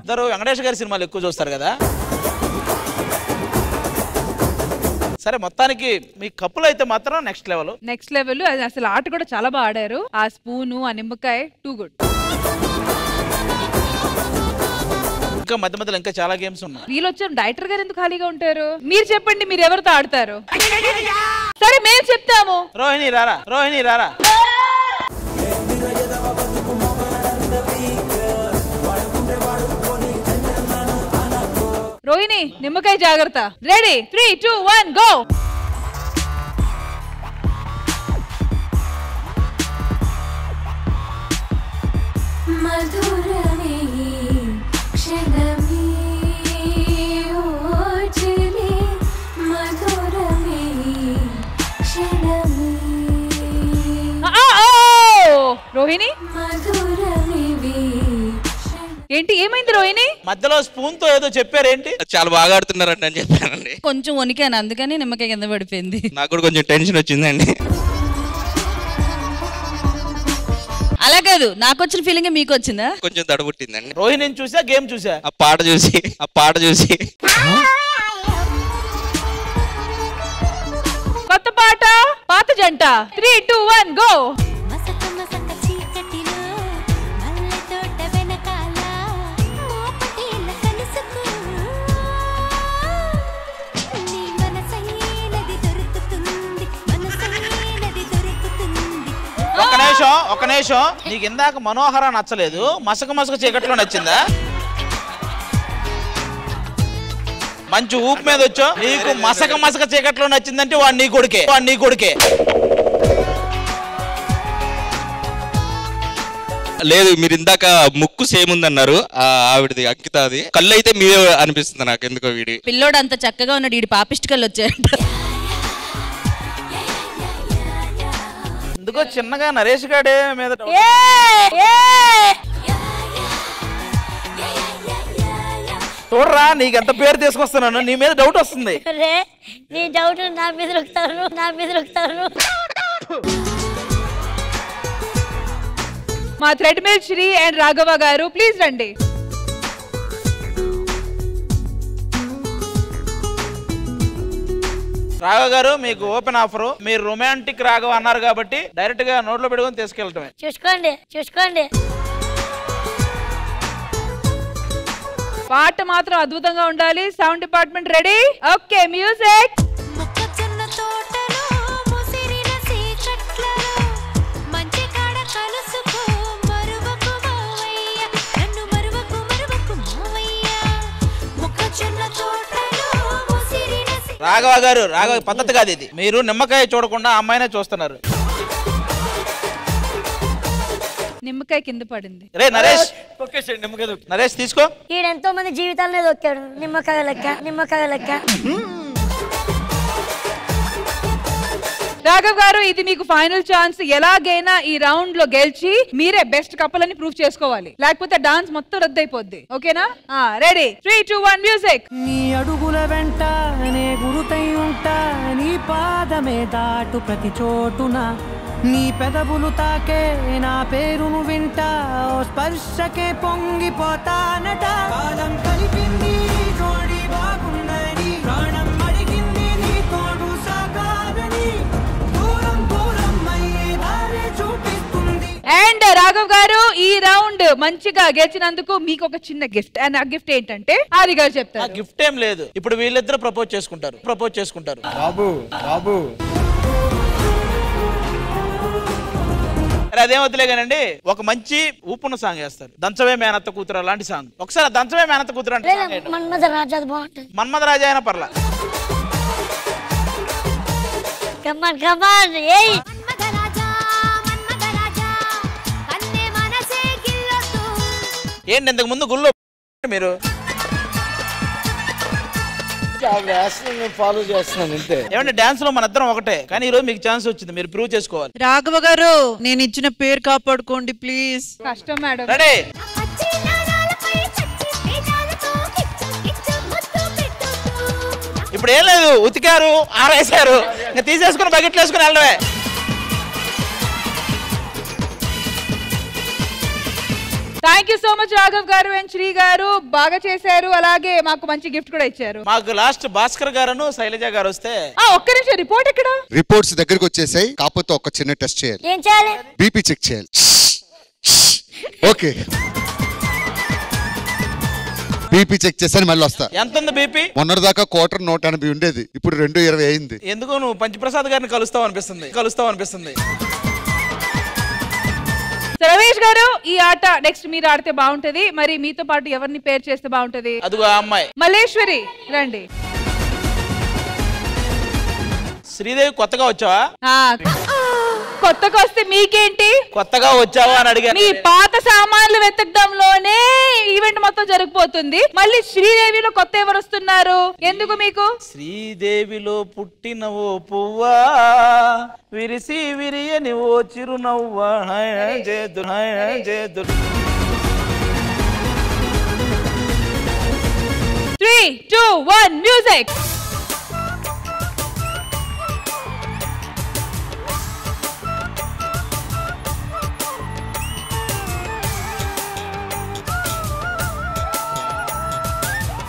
అందరూ వెంకటేష్ గారి సినిమాలు ఎక్కువ చూస్తారు కదా. సరే, మొత్తానికి మీ కప్పులు అయితే మాత్రం నెక్స్ట్ లెవెల్. అసలు ఆట కూడా చాలా బాగా ఆడారు. ఆ స్పూను, ఆ నిమ్మకాయ టూ గుడ్. ఇంకా మధ్య మధ్యలో ఇంకా చాలా గేమ్స్ ఉన్నాయి. వీళ్ళు వచ్చారు, డైరెక్టర్ గారు ఎందుకు ఖాళీగా ఉంటారు? మీరు చెప్పండి, మీరు ఎవరితో ఆడతారు? సరే మేము చెప్తాము. రోహిణి రారా. రోహిణి, నిమ్మకాయ జాగ్రత్త. Ready, 3, 2, 1 go. మధురమే క్షణమే ఓచలే, మధురమే క్షణమే. రోహిణి, ఏంటి ఏమైంది రోహిణి? మధ్యలో స్పూన్ తో ఏదో చెప్పారేంటి? చాలా బాగా ఆడుతున్నారండి అని చెప్పానండి. కొంచెం వణికాను, అందుకని నిమ్మకాయ కింద పడిపోయింది. నాకు కూడా కొంచెం టెన్షన్ వచ్చిందండి. అలా కాదు, నాకు వచ్చిన ఫీలింగ్ మీకు వచ్చిందా? కొంచెం దడబుట్టిందండి. రోహిణిని చూసా, గేమ్ చూసా, ఆ పాట చూసి. కొత్త పాట, పాత జంట. 3, 2, 1 గో. ఒక నిమిషం, నీకు ఇందాక మనోహర నచ్చలేదు, మసక చీకట్లో నచ్చిందా? మంచి ఊపు మీద వచ్చో, నీకు మసక చీకట్లో నచ్చిందంటే వాడు నీ కొడుకే. లేదు, మీరు ఇందాక ముక్కు సేమ్ ఉందన్నారు, ఆవిడది అంకిత, అది కళ్ళు అయితే మీరే అనిపిస్తుంది నాకు ఎందుకో. వీడి పిల్లోడు అంత చక్కగా ఉన్నాడు, వీడి పాపిష్టి కళ్ళు వచ్చాయంట. ఎందుకో చిన్నగా నరేష్ గాడే మీద చూడరా, నీకెంత పేరు తీసుకొస్తున్నాను, నీ మీద డౌట్ వస్తుంది. నీ డౌట్ నా మీద రుకుతాను. మా థ్రెడ్మిల్ శ్రీ అండ్ రాఘవ గారు ప్లీజ్ రండి. రాఘవ గారు, మీకు ఓపెన్ ఆఫర్. మీరు రొమాంటిక్ రాఘవ అన్నారు కాబట్టి డైరెక్ట్ గా నోట్లో పెట్టుకొని తీసుకెళ్ళటమే. చూసుకోండి. పాట మాత్రం అద్భుతంగా ఉండాలి. Sound department ready? Okay, music. Raghava గారు, పద్ధతి కాదు ఇది. మీరు నిమ్మకాయ చూడకుండా అమ్మాయినే చూస్తున్నారు. నిమ్మకాయ కింద పడింది. రే నరేష్, నరేష్ తీసుకో. ఈడెంతో మంది జీవితాలనే దొక్కాడు, నిమ్మకాయ లెక్క. రాఘవ్ గారు, ఇది మీకు ఫైనల్ ఛాన్స్. ఎలాగైనా ఈ రౌండ్ లో గెలిచి మీరే బెస్ట్ కపుల్ అని ప్రూవ్ చేసుకోవాలి, లేకపోతే డాన్స్ మొత్తం రద్దయిపోద్ది. ఓకేనా? Ready, 3, 2, 1 music. నీ అడుగుల వెంట నే గురుతై ఉంటా, నీ పాదమే దాటు ప్రతి చోటున, నీ పెదవులు తాకే నా పేరును వింటా, ఓ స్పర్శకే పొంగిపోతానట. కాలం కలిపింది జోడి బాగుందని, ప్రాణం అడిగింది నీ తోడు సాగాలని, దూరం అయ్యే దారి చూపిస్తుంది. అండ్ రాఘవ్ గారు, ఈ రౌండ్ మంచిగా గెలిచినందుకు మీకు ఒక చిన్న గిఫ్ట్. అండ్ ఆ గిఫ్ట్ ఏంటంటే ఆది గారు చెప్తారు. గిఫ్ట్ ఏం లేదు, ఇప్పుడు వీళ్ళిద్దరు ప్రపోజ్ చేసుకుంటారు. బాబు అదేం వదిలేగానండి, ఒక మంచి ఊపున్న సాంగ్ వేస్తారు, దంచవే మేనత్త కూతురు లాంటి సాంగ్. ఒకసారి దంచవే మేనత్త కూతురు అంటే మన్మథ రాజా అయినా పర్లా. ఏంటి ఇంతకు ముందు గుళ్ళో మీరు ఫాలో చేస్తున్నాను అంతే. ఏమంటే డాన్స్ లో మన ఇద్దరం ఒకటే, కానీ ఈ రోజు మీకు ఛాన్స్ వచ్చింది, మీరు ప్రూవ్ చేసుకోవాలి. రాఘవ గారు నేను ఇచ్చిన పేరు కాపాడుకోండి ప్లీజ్. కష్టం మేడం. రెడీ. ఇప్పుడు ఏం లేదు, ఉతికారు ఆరేసారు, ఇంకా తీసేసుకుని బకెట్లు వేసుకుని వెళ్ళడమే. Thank you so much Raghav గారు అండ్ శ్రీ గారు, బాగా చేశారు. అలాగే మాకు మంచి గిఫ్ట్ కూడా ఇచ్చారు. మాకు లాస్ట్ భాస్కర్ గారు శైలజ గారు వస్తే ఒక్క నిమిషం, రిపోర్ట్ ఎక్కడ? రిపోర్ట్స్ దగ్గరికి వచ్చేసాయి, కాకపోతే ఒక చిన్న టెస్ట్ చేయాలి. ఏం చేయాలి? బీపీ చెక్ చేయాలి. ఓకే, బీపీ చెక్ చేసాను, మళ్ళీ వస్తా. ఎంత ఉంది బీపీ? మొన్నటిదాకా 180 ఉండేది, ఇప్పుడు 220 అయింది. ఎందుకు నువ్వు పంచప్రసాద్ గారిని కలుస్తావు అనిపిస్తుంది. రమేష్ గారు, ఈ ఆట నెక్స్ట్ మీరు ఆడితే బాగుంటది. మరి మీతో పాటు ఎవరిని పేర్ చేస్తే బాగుంటది? అదిగో ఆ అమ్మాయి మల్లేశ్వరి రండి. శ్రీదేవి కొత్తగా వచ్చావా? కొత్తగా వస్తే మీకేంటి? కొత్తగా వచ్చావా అని అడిగాను. మీ పాత సామాన్లు వెతకడంలోనే ఈవెంట్ మొత్తం జరిగిపోతుంది. మళ్ళీ శ్రీదేవిలో కొత్త ఎవరు వస్తున్నారు? ఎందుకు మీకు? శ్రీదేవిలో పుట్టిన ఓ పువ్వా, విరిసి విరియని ఓ చిరునవ్వా, 3, 2, 1 మ్యూజిక్.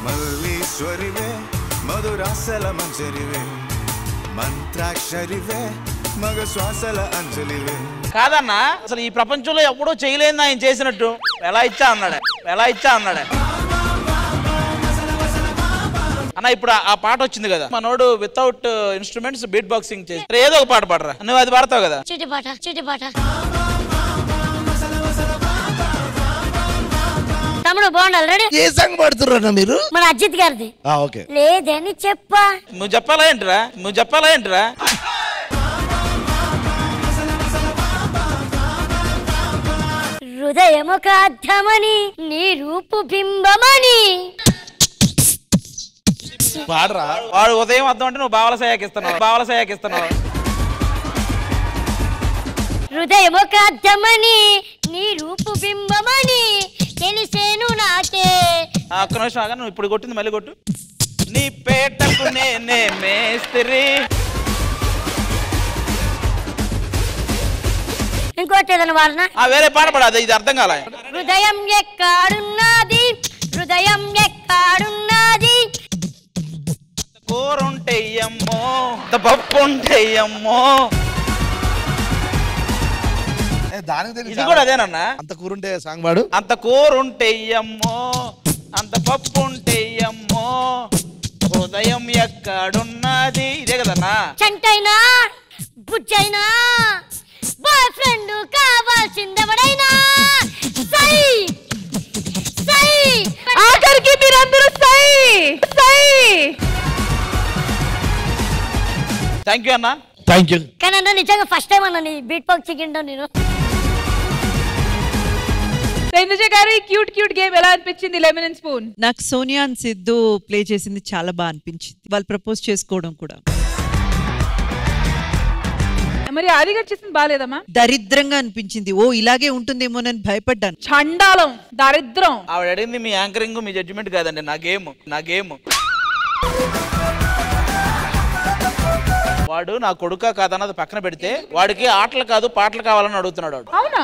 మల్లీశ్వరివే మధురాసల మంజరివే, మంత్రాక్షరివే మగ శ్వాసల అంజలివే. కాదన్నా, అసలు ఈ ప్రపంచంలో ఎప్పుడూ చేయలేదు ఆయన చేసినట్టు. ఎలా ఇచ్చా అన్నాడు అన్న. ఇప్పుడు ఆ పాట వచ్చింది కదా, మనోడు వితౌట్ ఇన్స్ట్రుమెంట్స్ బీట్ బాక్సింగ్ చేసి ఏదో ఒక పాట పాడరా, నువ్వు అది పాడతావు కదా. చిటి పాట తమ్ముడు బాగుండాలి. రెడీ? ఏ సాంగ్ పాడుతున్నా మీరు? మన అజిత్ గారిది. ఓకే. లేదని చెప్పా. నువ్వు చెప్పాలా ఏంటిరా? హృదయము కాధ్యమని నీ రూపు బింబమని. పాడరా. వాడు ఉదయం అర్థం అంటే నువ్వు బావల సయాకిస్తున్నావు. హృదయము కాధ్యమని నీ రూపు బింబమని తెలిసేను నాకే. ఒక్క నిమిషం ఆగా, నువ్వు ఇప్పుడు కొట్టింది మళ్ళీ కొట్టు. నీ పేటకు నేనే మేస్త్రి. ఇంకోటి ఏదైనా వాడనా? వేరే పాట పడదు, ఇది అర్థం కాలే. హృదయం ఎక్కడున్నది, కూరుంటెయ్యమ్మో, పప్పుంటెయ్యమ్మో. ఇది కూడా అదేనన్నా. అంత కూరుంటే సాంగ్ పాడు. అంత కూరుంటెయ్యమ్మో, అంత పప్పుంటెయ్యమ్మో, హృదయం ఎక్కడున్నది. ఇదే కదన్నా. చంటైనా బుజ్జైనా బాయ్ ఫ్రెండ్ కావాల్సిందెవడైనా సై సై. ఆఖరికి మీరందరూ సై. థ్యాంక్ యూ అన్నా. Thank you. కానీ అన్న నిజంగా ఫస్ట్ టైం అన్న నీ బీట్ బాక్స్ చికెన్ నేను. ఇందుజ గారు, ఈ క్యూట్ గేమ్ ఎలా అనిపించింది? Lemon and spoon. నాకు సోనియా అండ్ సిద్ధు ప్లే చేసింది చాలా బాగా అనిపించింది. వాళ్ళు ప్రపోజ్ చేసుకోవడం కూడా. మరి ఆది గారు చేసింది బాగాలేదమ్మా? దరిద్రంగా అనిపించింది. ఇలాగే ఉంటుందేమోనని భయపడ్డాను. చండాలం, దరిద్రం. ఆవిడ అడిగింది మీ యాంకరింగ్, మీ జడ్జిమెంట్ కాదండి, నా గేమ్. వాడు నా కొడుకా కాదన్నది పక్కన పెడితే, వాడికి ఆటలు కాదు పాటలు కావాలని అడుగుతున్నాడు. అవునా?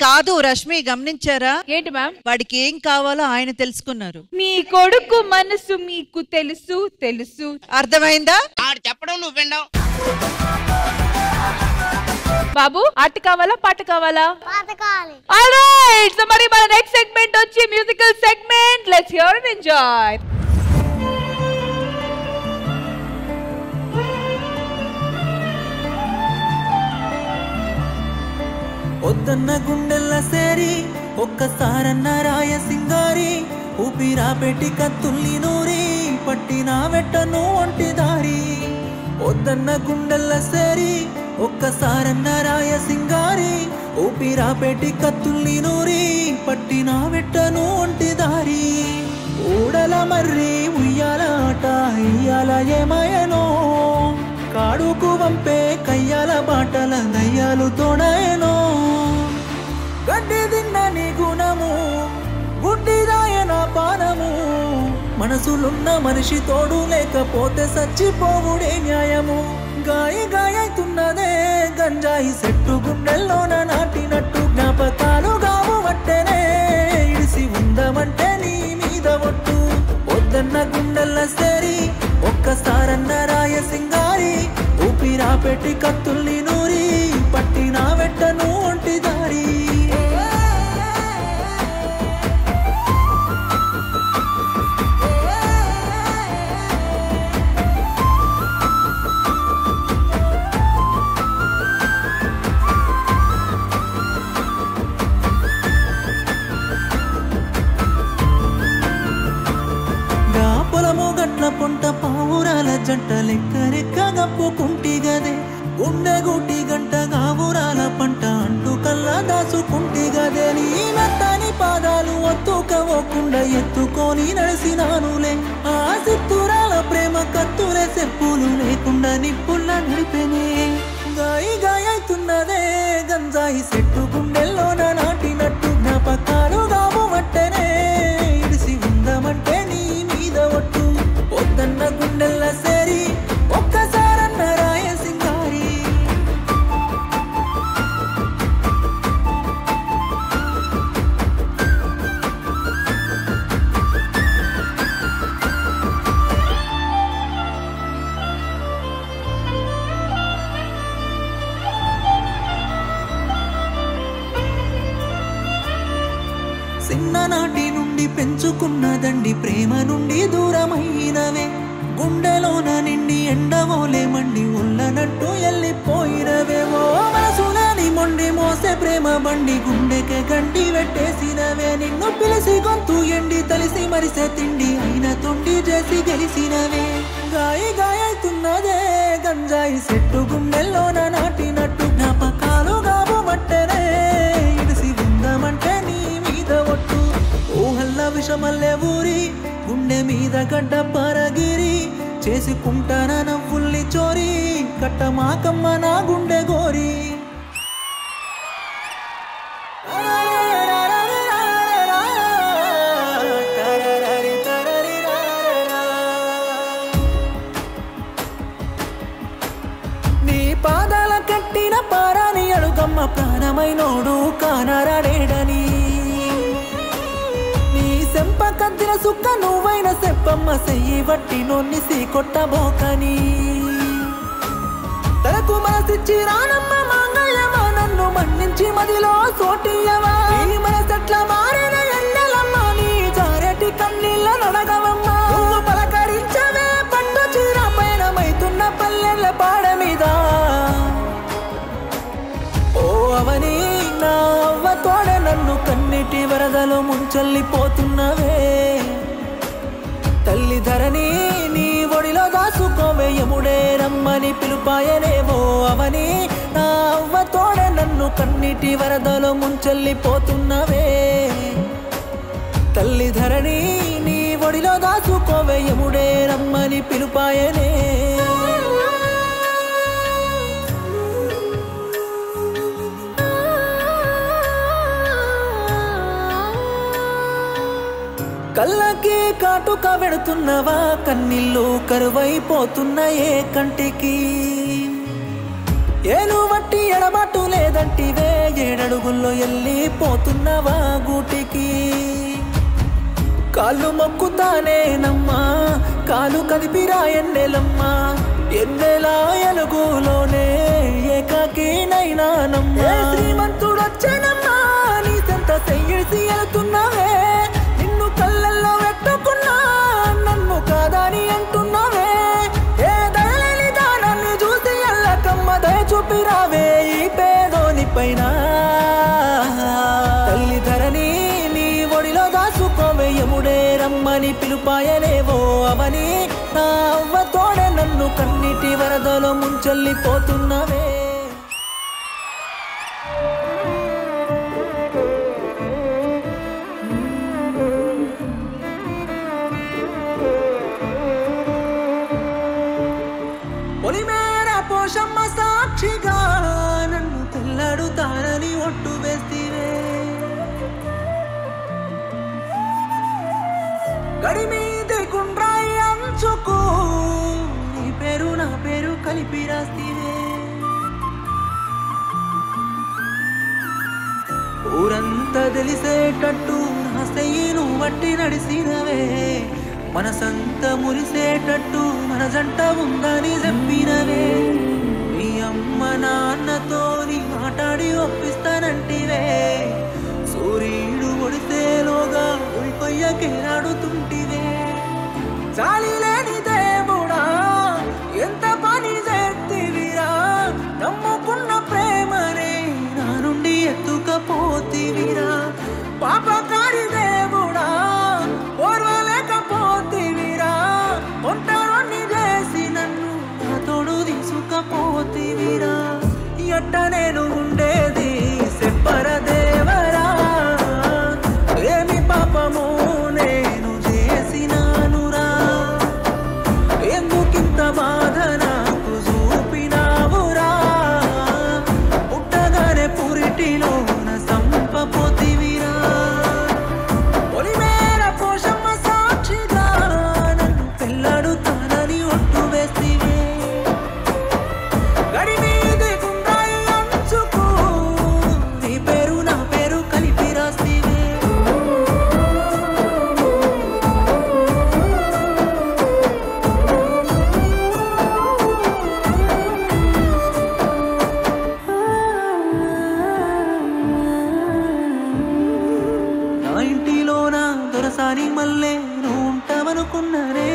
కాదు రష్మి, గమనించారా? ఏంటి మ్యామ్? వాడికి ఏం కావాలో ఆయన తెలుసుకున్నారు. మీ కొడుకు మనసు మీకు తెలుసు. అర్థమైందా? ఆడు చెప్పడం నువ్వు వినడం. బాబు, ఆట కావాలా పాట కావాలా? పాట కావాలి. ఆల్రైట్, సో మరి మన నెక్స్ట్ సెగ్మెంట్ వచ్చి musical segment. Let's hear and enjoy. ఒద్దన్న గుండెల్ల సేరి ఒక్కసారన్న రాయ సింగారి, ఊపిరా పెట్టి కత్తుల్ని నూరి పట్టిన వెట్టను ఒంటి దారి. ఒద్దన్న గుండెల్ల సేరి ఒక్కసారన్న రాయ సింగారి ఊపిరా పెట్టి కత్తుల్ని నూరి పట్టిన వెట్టను ఒంటి దారి ఊడల మర్రి ఉయ్యాల ఆట ఇయ్యాల ఏమయనో కాడుకు వంపే కయ్యాల బాటల దయ్యాలు తోడయనో గడ్డి తిన్నని గుణము గుడ్డిదాయన పానము మనసులున్న మనిషి తోడు లేకపోతే సచ్చిపోవుడే న్యాయము గాయి గాయతున్నదే గంజాయి చెట్టు గుండెల్లోన నాటినట్టు జ్ఞాపకాలు గావు వట్టెనే ఇడిసి ఉందమంటే నీ మీద ఒట్టు వద్దన్న గుండెల్ల సేరి ఒక్కసారన్న రాయ సింగారి ఊపిరా పెట్టి కత్తుల్ని నూరి పట్టిన వెట్టను ఒంటి దారి పొంట పావురాల జంట లెక్కరెక్క గప్పుకుంటి గదే గుండె గుట్టి గంట గావురాల పంట అంటూ కల్లా దాసుకుంటి గదే నీ మెత్తని పాదాలు ఒత్తుకోకుండా ఎత్తుకొని నడిసినానులే ఆ సిత్తురాల ప్రేమ కత్తులే చెప్పులు లేకుండా నిప్పుల్లా నడిపెనే గాయి గాయతున్నదే గంజాయి చెట్టు గుండెల్లోన నాటినట్టు జ్ఞాపకాలు గావు మట్టెనే ఇడిసి ఉందమంటే నీ మీద ఒట్టు వద్దన్న గుండెల్ల సేరి ఒక్కసారన్న రాయ సింగారి చిన్ననాటి నుండి పెంచుకున్నదండి ప్రేమ నుండి దూరమైనవే గుండెలోన నిండి ఎండవోలే మండి ఉల్లనట్టు వెళ్ళిపోయినవేమో మనసులని మొండి మోసే ప్రేమ బండి గుండెకే గండి పెట్టేసినవే నిన్ను పిలిసి గొంతు ఎండి తలిసి మరిసే తిండి అయిన తొండి చేసి గెలిసినవే గాయి గాయతున్నదే గంజాయి చెట్టు గుండెల్లోన నాటినట్టు జ్ఞాపకాలు గాబు మట్టెనే ఇడిసి ఉందమంటే నీ మీద ఒట్టు ఊహల్ల విషమల్లే ఊరి గుండె మీద గడ్డ పరగిరి చేసుకుంటాన నవ్వుల్ని చోరీ కట్టమాకమ్మ నా గుండె గోరి నీ పాదాల కట్టిన పారాని అడుగమ్మ ప్రాణమైనోడు కానరాడేడని సెంప కద్దిన సుక్క నువ్వైన సెప్పమ్మ సెయ్యి బట్టి నొన్ని సీ కొట్టబోకని తనకు మనసిచ్చి రానమ్మ మాంగళ్యమా నన్ను మన్నించి మదిలో సోటియవా ఈ మనసెట్ల మారిన ఎన్నెలమ్మ నీ జారెటి కన్నీళ్ళ నడగవమ్మ నువ్వు పలకరించవే పట్టు చీర పైన మైతున్న పల్లెల పాడ మీద ఓ అవని నా అవ్వ తోడ నన్ను కన్నిటి వరదలో ముంచెల్లిపోతున్నవే తల్లి ధరణి నీ ఒడిలో దాసుకోవే యముడే రమ్మని పిలుపాయనేవో అవని నా అవ్వ తోడ నన్ను కన్నిటి వరదలో ముంచెల్లిపోతున్నవే తల్లి ధరణి నీ ఒడిలో దాసుకోవే యముడే రమ్మని పిలుపాయనే కళ్ళకి కాటుక పెడుతున్నవా కన్నీళ్ళు కరువైపోతున్నాయే కంటికి ఏలు వట్టి ఎడబాటు లేదంటివే ఏడడుగుల్లో వెళ్ళిపోతున్నవా గూటికి కాళ్ళు మొక్కుతానేనమ్మా కాలు కదిపిరా ఎన్నెలమ్మా ఎన్నెలా ఎలుగులోనే ఏకాకినైనానమ్మా శ్రీమంతుడొచ్చానమ్మా నీ సంత సెయ్యిసి వెళ్తున్నావే నిన్ను కళ్ళల్లో పెట్టుకున్నా నన్ను కాదని అంటున్నావే ఏ దయలేని దానాన్ని చూసి ఎల్లకమ్మ దయ చూపిరావే ఈ పేదోని పైన తల్లి ధరణి నీ ఒడిలో దాసుకోవే యముడే రమ్మని పిలుపాయనేవో అవని నా అవ్వ తోడే నన్ను కన్నిటి వరదలో ముంచెల్లిపోతున్నవే గడి మీది గుండ్రాయి అంచుకు నీ పేరు నా పేరు కలిపి రాస్తివే ఊరంతా తెలిసేటట్టు నా చెయ్యిను వట్టి నడిసినవే మనసంతా మురిసేటట్టు మన జంట ఉందని చెప్పినవే నీ అమ్మ నాన్నతో నీ మాట్లాడి ఒప్పిస్తానంటివే సూర్యుడు ఒడిసేలోగా ఉల్కొయ్యకేరాడుతుంటివే చాలి లేని దేవుడా ఎంత పని చేతివిరా నమ్ముకున్న ప్రేమనే నా నుండి ఎత్తుకపోతివిరా పాపకారి దేవుడా ఓర్వలేకపోతివిరా ఒంటరిని చేసి నన్ను నా తోడు తీసుకపోతివిరా ఎట్ట నేను ఉండేది చెప్పర దేవరా ఏమి పాపము నేను చేసినానురా ఎందుకింత బాధ నాకు చూపినావురా పుట్టగానే పురిటిలోన సంపపోతివిరా పొలిమేర పోషమ్మ సాక్షిగా నన్ను పెళ్ళాడుతానని ఒట్టు వేస్తివే గడి మీది గుండ్రాయి అంచుకు నీ పేరు నా పేరు కలిపి రాస్తివే నా ఇంటిలోన దొరసాని మల్లె నువ్వు ఉంటావనుకున్నానే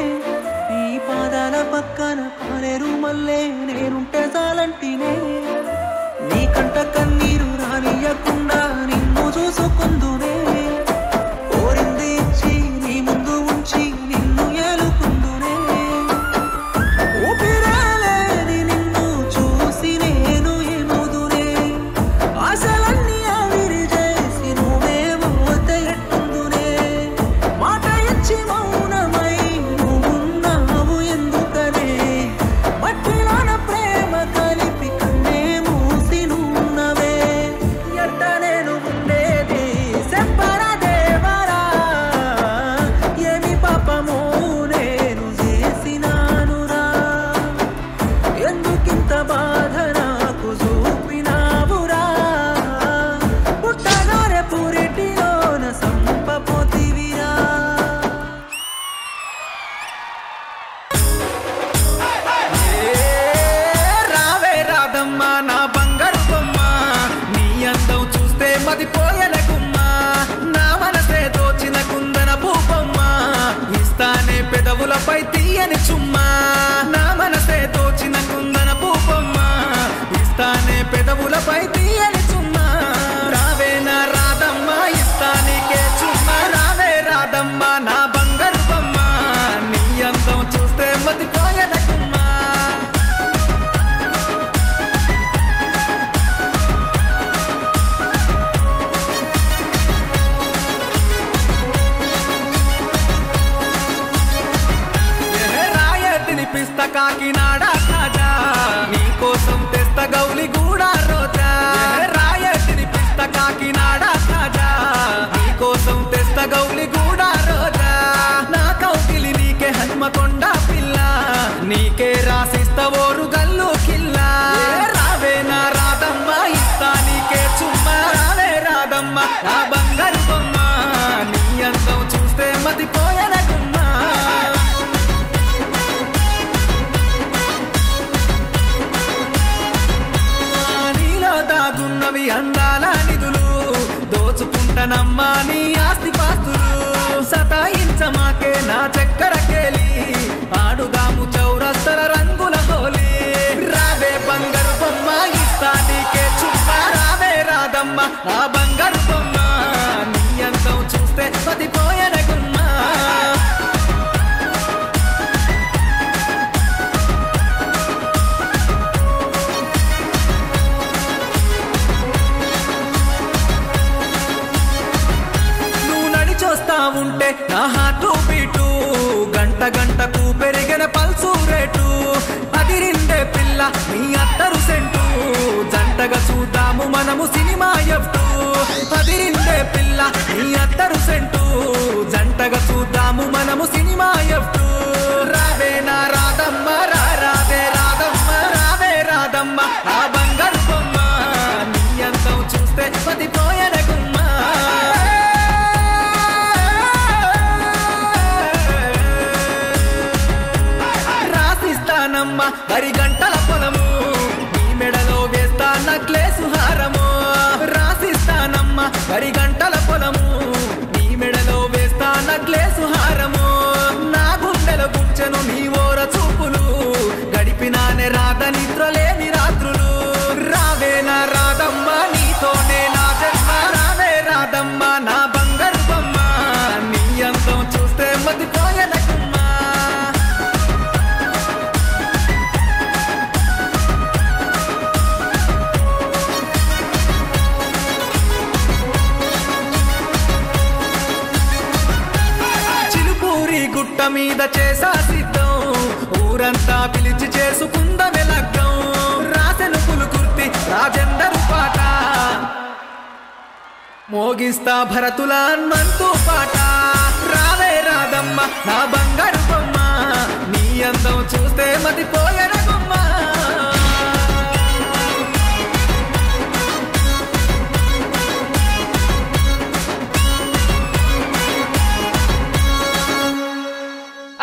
నీ పాదాల పక్కన పాలేరు మల్లె నేనుంటే చాలంటినే నీ కంట కన్నీరు రానియకుండా నిన్ను చూసుకుందునే కోరింది ఇచ్చి నీ ముందు ఉంచి నిన్ను ఏలుకుందునే ఊపిరాలేని నిన్ను చూసి నేను ఏమవుదునే ఆశలన్నీ ఆవిరి చేసి నువ్వేమో ఎట్టుందునే మాట ఇచ్చి మౌనమై నువ్వున్నావు ఎందుకనే మట్టిలోన ప్రేమ కలిపి కన్నే మూసి నున్నవే ఎట్ట నేను ఉండేది చెప్పర దేవరా ఏమి పాపము నేను చేసినానురా ఎందుకింత బాధ నాకు చూపినావురా పుట్టగానే పురిటిలోన సంపపోతివిరా రావే రాదమ్మ నా బంగారు బొమ్మ నీ అందం చూస్తే మదిపోయల గుమ్మ నా మనసే దోచిన కుందన పూపమ్మ ఇస్తానే పెదవులపై తీయని చుమ్మా నా మనసే దోచిన కుందన పూపమ్మ ఇస్తానే పెదవులపై తీయని చుమ్మా రావే నా రాదమ్మ ఇస్తానికే చుమ్మా రావే రాదమ్మ నా బంగారు బొమ్మ నీ అందం చూస్తే మదిపోయల గుమ్మ రాయ తినిపిస్తా కాకినాడ కాజా నీ కోసం తెస్తా గౌలి గూడా రోజా రాయ తినిపిస్తా కాకినాడ కాజా నీ కోసం తెస్తా గౌలి గూడా రోజా నా కౌకిలి నీకే హనుమకొండ పిల్ల నీకే రాసిస్తా ఓరు గల్లు కిల్లా రావే నా రాదమ్మ ఇస్తా నీకే చుమ్మా రావే రాదమ్మ నా బంగారు బొమ్మ నీ అందం చూస్తే మతిపోయల గుమ్మ నీలో దాగున్నవి అందాల నిధులు దోచుకుంటానమ్మా నీ ఆస్తి పాస్తులు సతాయించమాకే నా చక్కెర కేలి ఆడుదాము చౌరస్తల రంగుల హోలీ రావే బంగారు బొమ్మ ఇస్తా నీకే చుమ్మా రావే రాదమ్మ నా బంగారు బొమ్మ నీ అందం చూస్తే మతిపోయల గుమ్మ నువ్వు నడిచొస్తా ఉంటే నా హార్ట్ బీటు గంట గంటకు పెరిగిన పల్సు రేటు అదిరిందే పిల్ల నీ అత్తరు సెంటు జంటగా చూద్దాము మనము సినిమా ఎఫ్టు అదిరిందే పిల్ల నీ అత్తరు సెంటు జంటగా చూద్దాము మనము మాయఫ్ రావే నా రాధమ్మ రాధే రాధమ్మ రావే రాధమ్మ నా బంగారు బొమ్మ నీ అందం చూస్తే పదిపోయన గుమ్మ రాసిస్తానమ్మ మరి గంటల పొలము నీ మెడలో వేస్తా నక్లేసు హారము రాసిస్తానమ్మ మరి గంటల పొలము నీ మెడలో వేస్తా నక్లేసు హారము నా గుండెలో గుంచెను నీ ఓర చూపులు గడిపినానే రాధ నిద్రలేని రాత్రులు రావే నా రాధమ్మ నీతోనే నా జన్మ రావే రాధమ్మ నా బంగారు బొమ్మ నీ అందం చూస్తే మతిపోయన గుట్ట మీద చేసా సిద్ధం ఊరంతా పిలిచి చేసుకుందమే లగ్గం రాసెను పులుకుర్తి రాజేందరు పాట మోగిస్తా భరతుల హనుమంతు పాట రావే రాధమ్మ నా బంగారు బొమ్మ నీ అందం చూస్తే మతిపోయన బొమ్మ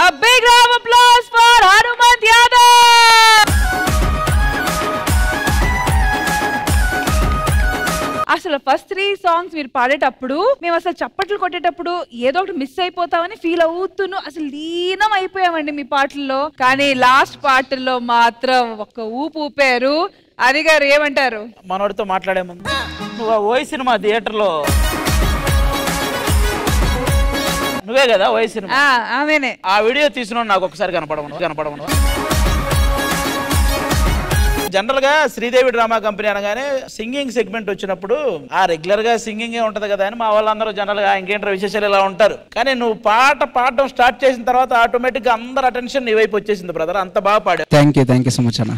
A big round of applause for Hanumanth Yadav! అసలు ఫస్ట్ 3 సాంగ్స్ మీరు పాడేటప్పుడు మేము అసలు చప్పట్లు కొట్టేటప్పుడు ఏదో ఒకటి మిస్ అయిపోతామని ఫీల్ అవుతూను అసలు లీనం అయిపోయామండి మీ పాటల్లో. కానీ లాస్ట్ పాటల్లో మాత్రం ఒక ఊపు ఊపారు. అది గారు ఏమంటారు? మనోడితో మాట్లాడే ముందు నువ్వు ఓయ్ సినిమా థియేటర్లో నువ్వే కదా ఓయ్ సినిమా ఆమెనే ఆ వీడియో తీసిన నాకు ఒకసారి కనపడమను. జనరల్ గా శ్రీదేవి డ్రామా కంపెనీ అనగానే సింగింగ్ సెగ్మెంట్ వచ్చినప్పుడు ఆ రెగ్యులర్ గా సింగింగ్ ఉంటది కదా అని మా వాళ్ళందరూ జనరల్ గా ఇంకేంటర్ విశేషాలు ఇలా ఉంటారు. కానీ నువ్వు పాడడం స్టార్ట్ చేసిన తర్వాత ఆటోమేటిక్ గా అందరు అటెన్షన్ నీ వైపు వచ్చేసింది బ్రదర్. అంత బాగా పాడావు. థ్యాంక్ యూ సో మచ్ అన్న.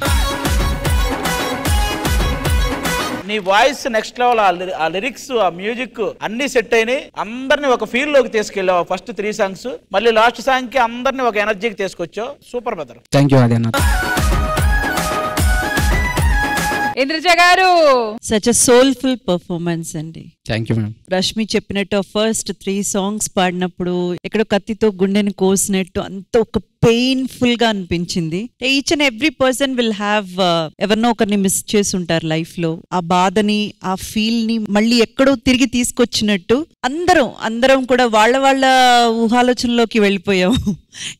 నీ వాయిస్ నెక్స్ట్ లెవెల్. ఆ లిరిక్స్ ఆ మ్యూజిక్ అన్ని సెట్ అయినాయి. అందరిని ఒక ఫీల్ లోకి తీసుకెళ్ళావు ఫస్ట్ 3 సాంగ్స్. మళ్ళీ లాస్ట్ సాంగ్ కి అందరిని ఒక ఎనర్జీకి తీసుకొచ్చావు. Super brother. థ్యాంక్ యూ ఆది అన్న. Indraja garu such a soulful performance అండి. Thank you ma'am. రష్మి చెప్పినట్టు ఫస్ట్ 3 సాంగ్స్ పాడినప్పుడు ఎక్కడో కత్తితో గుండెని కోసినట్టు అంత ఒక పెయిన్ఫుల్ గా అనిపించింది. Each and every person will have ఎవరినో ఒకరిని మిస్ చేసి ఉంటారు లైఫ్ లో. ఆ బాధని ఆ ఫీల్ ని మళ్ళీ ఎక్కడో తిరిగి తీసుకొచ్చినట్టు అందరం కూడా వాళ్ళ ఊహాలోచనలోకి వెళ్ళిపోయాం.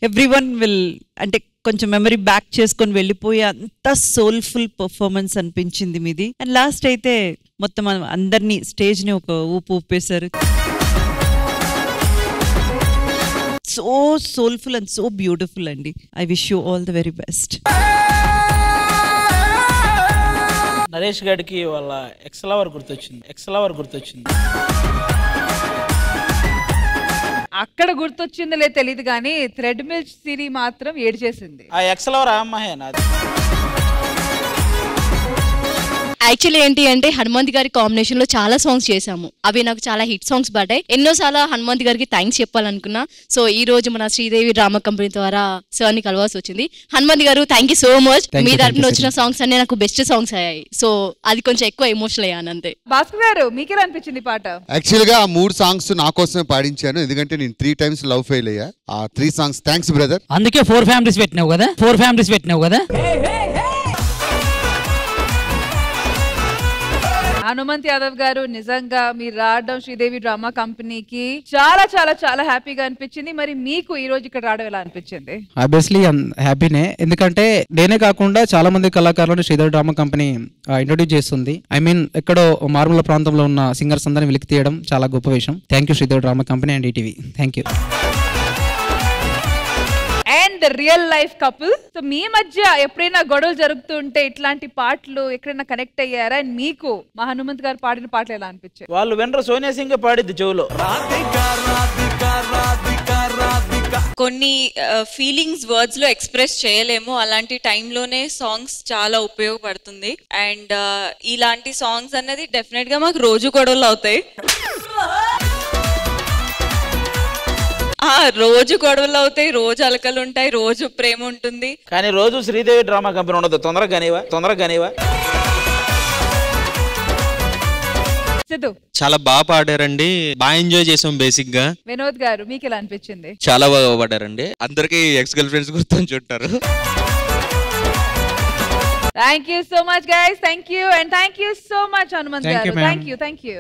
ఎవ్రీ వన్ విల్ అంటే కొంచెం మెమరీ బ్యాక్ చేసుకొని వెళ్ళిపోయే అంత సోల్ఫుల్ పర్ఫార్మెన్స్ అనిపించింది మీది. అండ్ లాస్ట్ అయితే మొత్తం అందరినీ స్టేజ్ ని ఒక ఊపేశారు. So soulful and so beautiful అండి. I wish you all the very best. Naresh గారికి వాళ్ళ ఎక్సలవర్ గుర్తొచ్చింది. అక్కడ గుర్తొచ్చిందో లేదు తెలియదు కానీ థ్రెడ్ మిల్ సిరీ మాత్రం ఏడ్చేసింది. ఆ ఎక్సలవర్ అమ్మాయి నాది. యాక్చువల్లీ ఏంటి అంటే హనుమంత్ గారి కాంబినేషన్ లో చాలా సాంగ్స్ చేశాము. అవి నాకు చాలా హిట్ సాంగ్స్ పడ్డాయి. ఎన్నోసార్లు హనుమంత్ గారికి థ్యాంక్స్ చెప్పాలనుకున్నా. సో ఈ రోజు మన శ్రీదేవి డ్రామా కంపెనీ ద్వారా సార్ ని కలవాల్సి వచ్చింది. హనుమంత్ గారు థ్యాంక్ యూ సో మచ్. మీ తరపున వచ్చిన సాంగ్స్ అన్ని నాకు బెస్ట్ సాంగ్స్ అయ్యాయి. సో అది కొంచెం ఎక్కువ ఎమోషనల్ అయ్యాను అంతే. భాస్కర్ గారు మీకెలా అనిపించింది పాట? యాక్చువల్ గా ఆ 3 సాంగ్స్ నా కోసమే పాడించాను. ఎందుకంటే నేను 3 టైమ్స్ లవ్ ఫెయిల్ అయ్యా. ఆ 3 సాంగ్స్ థ్యాంక్స్ బ్రదర్. అందుకే 4 ఫ్యామిలీస్ పెట్టినావు కదా. హనుమంత్ యాదవ్ గారు నిజంగా మీరు రావడం శ్రీదేవి డ్రామా కంపెనీకి చాలా చాలా చాలా హ్యాపీగా అనిపించింది. మరి మీకు ఈ రోజు ఇక్కడ రావడం ఎలా అనిపించింది? ఆబ్వియస్లీ హ్యాపీనే. ఎందుకంటే నేనే కాకుండా చాలా మంది కళాకారులను శ్రీదేవి డ్రామా కంపెనీ ఇంట్రొడ్యూస్ చేస్తుంది. ఐ మీన్ ఎక్కడో మారుమూల ప్రాంతంలో ఉన్న సింగర్స్ అందరిని వెలికి తీయడం చాలా గొప్ప విషయం. Thank you Sridevi drama company and ETV. Thank you. And the real life couple. So మీ మధ్య ఎప్పుడైనా గొడవలు జరుగుతుంటే ఇట్లాంటి పాటలు ఎక్కడైనా కనెక్ట్ అయ్యారా? అండ్ మీకు మా హనుమంత్ గారు పాడిన పాటలు ఎలా అనిపించాయి? వాళ్ళు వినరు, సోనియా సింగ్ పాడిద్ది చెవులో. కొన్ని ఫీలింగ్స్ వర్డ్స్ లో ఎక్స్ప్రెస్ చేయలేము. అలాంటి టైంలోనే సాంగ్స్ చాలా ఉపయోగపడుతుంది. అండ్ ఇలాంటి సాంగ్స్ అనేది డెఫినెట్ గా మాకు రోజు గొడవలు అవుతాయి. ఆ రోజు గొడవలు అవుతాయి, రోజు అలకలు ఉంటాయి, రోజు ప్రేమ ఉంటుంది. కానీ రోజు శ్రీదేవి డ్రామా కంపెనీ ఉండదు. తొందరగా కానివా. సిద్ధు చాలా బాగా పాడారండి, బాగా ఎంజాయ్ చేసాం. బేసిక్ గా వినోద్ గారు మీకు ఎలా అనిపించింది? చాలా బాగా పాడారండి. అందరికి ఎక్స్ గర్ల్ ఫ్రెండ్స్ గుర్తుంచి ఉంటారు. Thank you so much guys, thank you and thank you so much Hanumanth Thank గారు. you, ma'am. Thank you.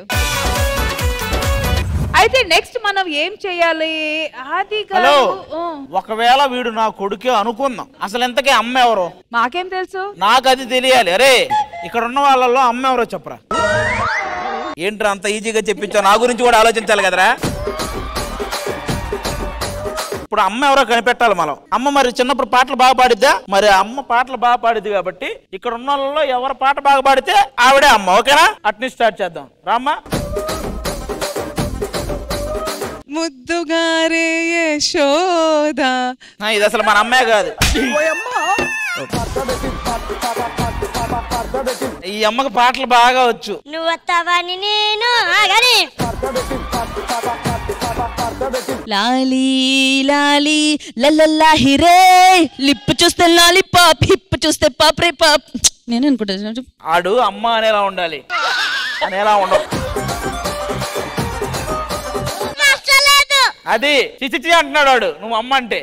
అయితే నెక్స్ట్ మనం ఏం చేయాలి? ఆది హలో, గారు ఒకవేళ వీడు నా కొడుకే అనుకుందాం, అసలు ఎంతకీ అమ్మ ఎవరో మాకేం తెలుసు? నాకు అది తెలియాలి. అరే ఇక్కడ ఉన్న వాళ్ళలో అమ్మ ఎవరో చెప్పరా. ఏంట్రా అంత ఈజీగా చెప్పించావు? నా గురించి కూడా ఆలోచించాలి కదరా. ఇప్పుడు అమ్మ ఎవరో కనిపెట్టాలి మనం. అమ్మ మరి చిన్నప్పుడు పాటలు బాగా పాడిద్దా? మరి అమ్మ పాటలు బాగా పాడిద్ది కాబట్టి ఇక్కడ ఉన్న వాళ్ళలో ఎవరు పాట బాగా పాడితే ఆవిడే అమ్మ. ఓకేనా? అట్ని స్టార్ట్ చేద్దాం. రామ్మా. ముద్దుగారే యశోదా. ఇది అసలు మన అమ్మే కాదు. ఈ అమ్మకి పాటలు బాగా వచ్చు. నువ్వు వస్తావని నేను ఆగని. లాలీ లాలీ లల్లల్లా హిరే, లిప్ చూస్తే లాలీపాప్, హిప్ చూస్తే పాప్ రే పాప్. నేను అనుకుంటా ఆడు అమ్మ అనేలా ఉండాలి, అనేలా ఉండవు. అది చిచి అంటున్నాడు వాడు, నువ్వు అమ్మ అంటే.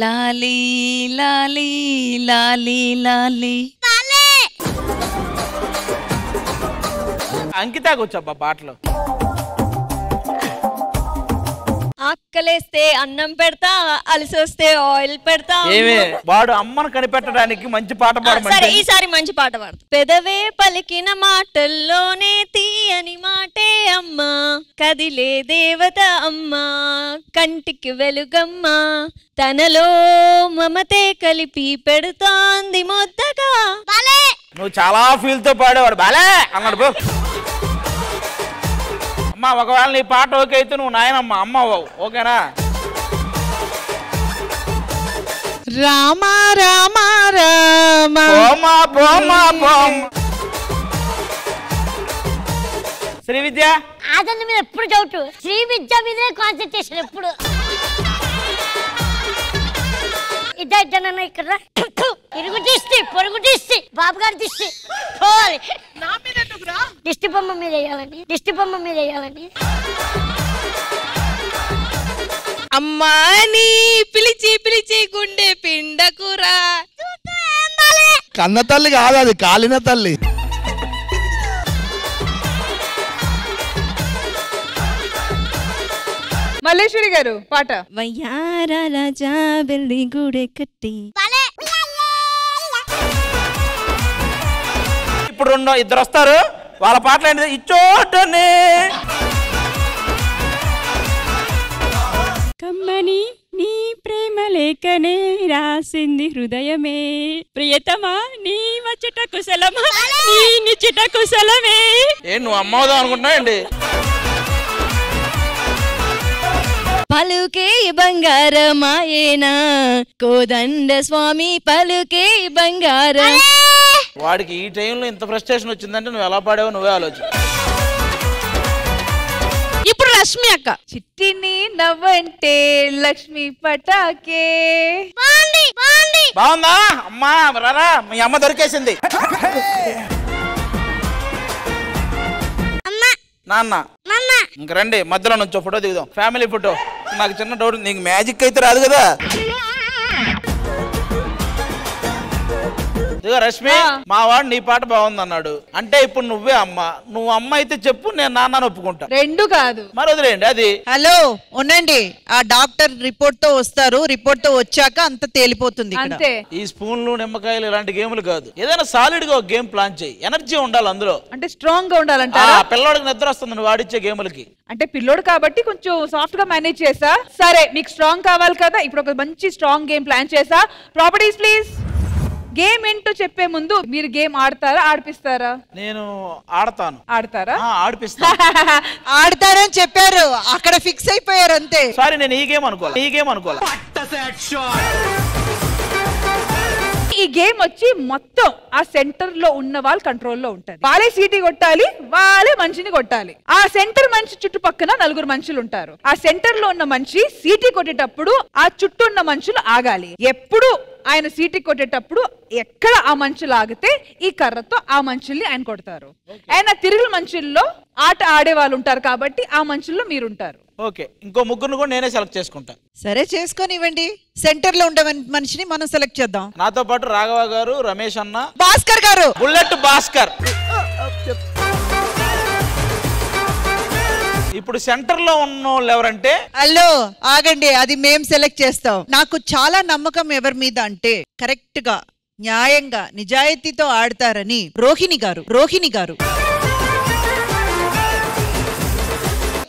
లాలీ లాలీ లాలీ లాలీ. అంకితాకు వచ్చబ్బా పాటలు. ఆకలేస్తే అన్నం పెడతా, అలసొస్తే ఆయిల్ పెడతా. ఏమే వాడు అమ్మను కనిపెట్టడానికి మంచి పాట సరే పాడమంటే. ఈసారి మంచి పాట పాడు. పెదవే పలికిన మాటల్లోనే తీయని మాటే అమ్మా, కదిలే దేవత అమ్మా, కంటికి వెలుగమ్మ, తనలో మమతే కలిపి పెడుతోంది ముద్దగా. నువ్వు చాలా ఫీల్ తో పాడేవాడు. బాలే అన్నాడు పో. అమ్మా ఒకవేళ నీ పాట ఓకే అయితే నువ్వు నాయనమ్మ అమ్మ అవ్వవు. ఓకేనా? రామా రామా రామా శ్రీ విద్య. ఆదండి మీద ఎప్పుడు డౌట్, శ్రీ విద్య మీదే కాన్సన్ట్రేషన్ ఎప్పుడు. ఇద్దన్న ఇక్కడ ఇరుగు దిష్టి, పొరుగు దిష్టి, బాబు గారి దిష్టి పోవాలి. దిష్టి బొమ్మ మీద వేయాలండి, దిష్టి బొమ్మ మీద వేయాలండి. అమ్మాని పిలిచి పిలిచి గుండె పిండకురా. కన్న తల్లి కాదు, అది కాలిన తల్లి. మల్లేశ్వరి గారు పాట. వయ్యారాల జాబెల్లి గుడే కట్టి. ఇప్పుడు ఇద్దరు వస్తారు, వాళ్ళ పాటలు ఏంటి? ఇచ్చోటనే కమ్మని నీ ప్రేమ లేఖనే రాసింది హృదయమే, ప్రియతమా నీ వచ్చట కుశలమా, నీ నిచ్చట కుశలమే. నువ్వు అమ్మవుదాం అనుకుంటున్నావు ఏంటి? పలుకే బంగారమాయేనా కోదండ స్వామి, పలుకే బంగారం. వాడికి ఈ టైంలో ఇంత ఫ్రస్ట్రేషన్ వచ్చిందంటే నువ్వు ఎలా పాడావో నువ్వే ఆలోచన. ఇప్పుడు రష్మి అక్క. చిట్టిని నవ్వంటే లక్ష్మి పటాకే. బాగుందా అమ్మా? రారా, మీ అమ్మ దొరికేసింది. నాన్న ఇంక రండి, మధ్యలో నుంచో ఫోటో దిగుదాం, ఫ్యామిలీ ఫోటో. నాకు చిన్న డౌట్, నీకు మ్యాజిక్ అయితే రాదు కదా? ఇదిగో రష్మి, మా వాడు నీ పాట బాగుంది అన్నాడు అంటే ఇప్పుడు నువ్వే అమ్మ. నువ్వు అమ్మ అయితే చెప్పు, నేను నాన్నని ఒప్పుకుంటా. రెండు కాదు, మరి వదిలేండి. అది హలో ఉండండి, ఆ డాక్టర్ రిపోర్ట్ తో వస్తారు, రిపోర్ట్ తో వచ్చాక అంత తేలిపోతుంది. అంతే. ఈ స్పూన్లు నిమ్మకాయలు ఇలాంటి గేమ్లు కాదు, ఏదైనా సాలిడ్ గా ఒక గేమ్ ప్లాన్ చేయి. ఎనర్జీ ఉండాలి అందులో, అంటే స్ట్రాంగ్ గా ఉండాలంటారా? పిల్లవాడికి నిద్ర వస్తుంది నువ్వు ఆడిచ్చే గేములకి. అంటే పిల్లోడు కాబట్టి కొంచెం సాఫ్ట్ గా మేనేజ్ చేసా. సరే మీకు స్ట్రాంగ్ కావాలి కదా, ఇప్పుడు ఒక మంచి స్ట్రాంగ్ గేమ్ ప్లాన్ చేసా. Properties please. గేమ్ ఏంటో చెప్పే ముందు మీరు గేమ్ ఆడతారా, ఆడిపిస్తారా? నేను ఆడతాను. ఆడతారా? ఆడిపిస్తా. ఆడతారని చెప్పారు, అక్కడ ఫిక్స్ అయిపోయారు అంతే. సారీ, నేను ఈ గేమ్ అనుకోవాలి, ఈ గేమ్ అనుకోవాలి. ఈ గేమ్ వచ్చి మొత్తం ఆ సెంటర్ లో ఉన్న వాళ్ళ కంట్రోల్లో ఉంటది. వాళ్ళే సీటీ కొట్టాలి, వాళ్ళే మనిషిని కొట్టాలి. ఆ సెంటర్ మనిషి చుట్టుపక్కన 4 మనుషులు ఉంటారు. ఆ సెంటర్ లో ఉన్న మనిషి సీటీ కొట్టేటప్పుడు ఆ చుట్టూ ఉన్న మనుషులు ఆగాలి. ఎప్పుడు ఆయన సీటీ కొట్టేటప్పుడు ఎక్కడ ఆ మనుషులు ఆగితే ఈ కర్రతో ఆ మనుషుల్ని ఆయన కొడతారు. ఆయన తిరుగుల మనుషుల్లో ఆట ఆడే వాళ్ళు ఉంటారు కాబట్టి ఆ మనుషుల్లో మీరుంటారు. ఓకే, ఇంకో ముగ్గురు కూడా నేనే సెలెక్ట్ చేసుకుంటా. సరే చేసుకొనివ్వండి. సెంటర్ లో ఉండే మనిషిని మనం సెలెక్ట్ చేద్దాం. నాతో పాటు రాఘవ గారు, రమేష్ అన్న, భాస్కర్ గారు, బుల్లెట్ భాస్కర్. ఇప్పుడు సెంటర్ లో ఉన్న వాళ్ళు ఎవరంటే హలో ఆగండి, అది మేం సెలెక్ట్ చేస్తాం. నాకు చాలా నమ్మకం ఎవరి మీద అంటే కరెక్ట్ గా న్యాయంగా నిజాయితీతో ఆడతారని రోహిణి గారు.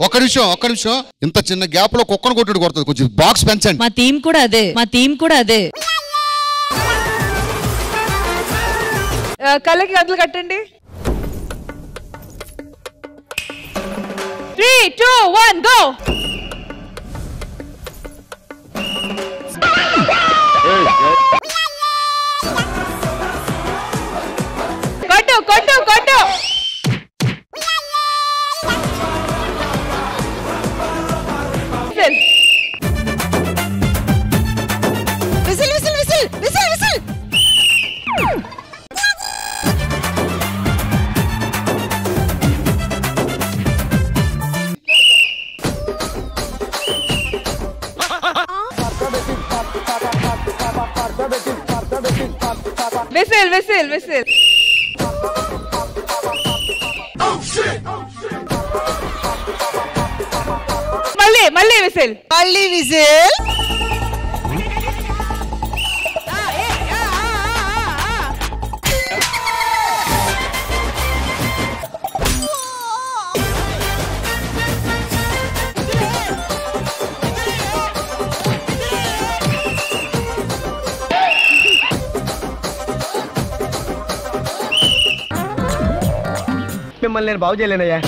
ఒక్క నిమిషం ఇంత చిన్న గ్యాప్ లో కుక్కను కొట్టుడు కొడుతుంది, కొంచెం బాక్స్ పెంచండి. మా టీం కూడా అదే. కళ్ళకి గంటలు కట్టండి. 3, 2, 1 గో. కొట్టు. విసిల్. విసిల్. మళ్ళీ విసిల్. మిమ్మల్ని నేను బాగు చేయలేనయ్యా.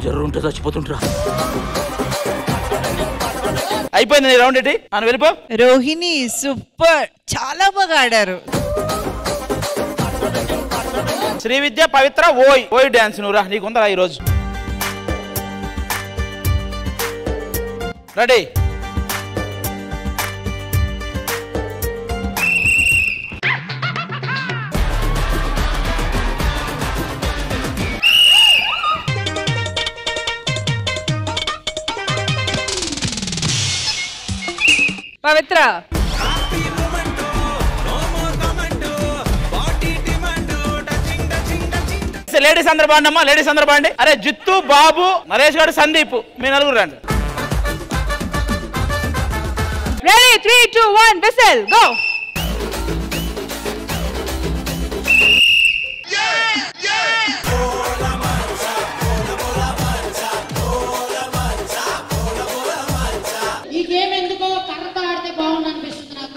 జర్రుంటే చచ్చిపోతుంటా. అయిపోయింది రౌండ్. ఏంటి అని వెళ్ళిపో. రోహిణి సూపర్, చాలా బాగా ఆడారు. శ్రీవిద్య, పవిత్ర, ఓయ్ డాన్స్ నువ్వురా, నీకుందరా ఈరోజు. రెడీ? పవిత్ర, లేడీస్ అందరు బాండి అమ్మా, లేడీస్ అందరు బాండి. అరే జిత్తు, బాబు, నరేష్ గారు, సందీప్, మీ నలుగురు రండి. రెడీ? 3, 2, 1 whistle go. ఈ గేమ్ ఎందుకో కర్రతో ఆడితే బాగుంది అనిపిస్తుంది నాకు.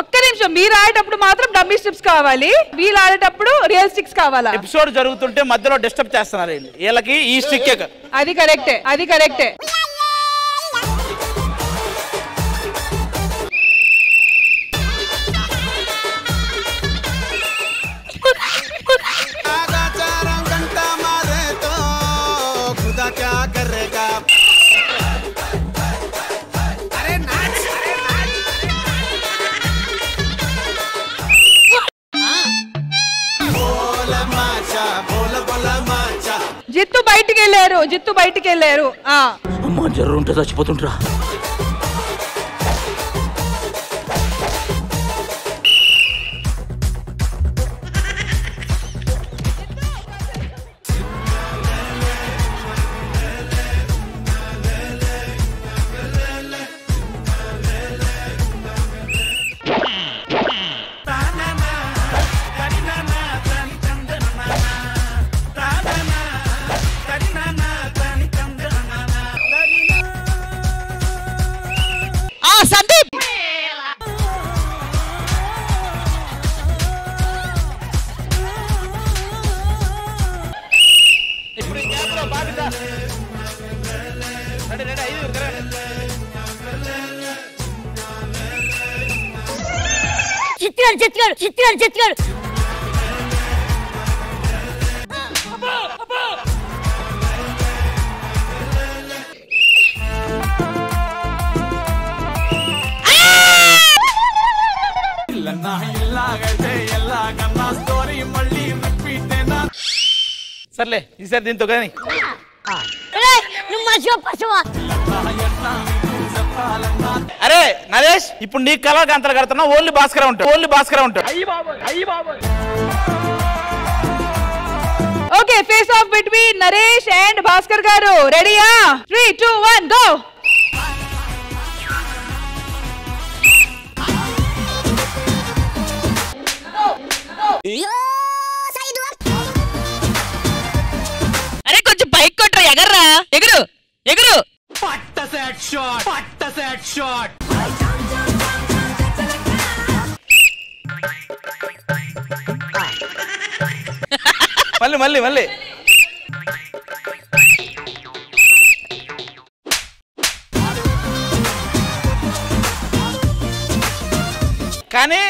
ఒక్క నిమిషం, మీరు ఆడేటప్పుడు మాత్రం డమ్మీ స్టిప్స్ కావాలి, వీళ్ళు ఆడేటప్పుడు రియల్ స్టిక్స్ కావాలా? ఎపిసోడ్ జరుగుతుంటే మధ్యలో డిస్టర్బ్ చేస్తున్నారు వీళ్ళకి. ఈ స్టిక్ అది కరెక్టే. జిత్తు బయటికి వెళ్ళారు. అమ్మా జర్రుంటే చచ్చిపోతుంటా. చిత్తుగాడు చిత్తుగాడు చిత్తుగాడు చిత్తుగాడు సర్లే ఈసారి దీంతో కానీ నువ్వు మనిషివా పశువా అరే నరేష్ ఇప్పుడు నీ కళ గంతలు కడుతున్నా ఓన్లీ భాస్కర్ ఉంటాడు okay face of between Naresh and Bhaskar గారు రెడీయా 3 2 1 గో అరే కొంచెం పైకి కొట్టరా ఎగర్రా ఎగురు ఎగురు మళ్ళీ మళ్ళీ మళ్ళీ కానీ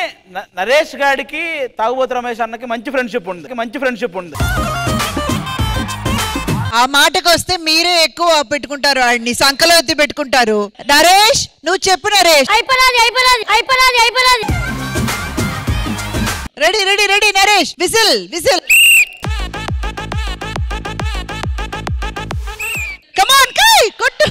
నరేష్ గాడికి తాగుబోతు రమేష్ అన్నకి మంచి ఫ్రెండ్షిప్ ఉంది ఆ మాటకు వస్తే మీరే ఎక్కువ పెట్టుకుంటారు ఆడిని సంకలో ఎత్తి పెట్టుకుంటారు. నరేష్ నువ్వు చెప్పు Naresh. Ready ready ready Naresh whistle whistle. Come on కై కొట్టు.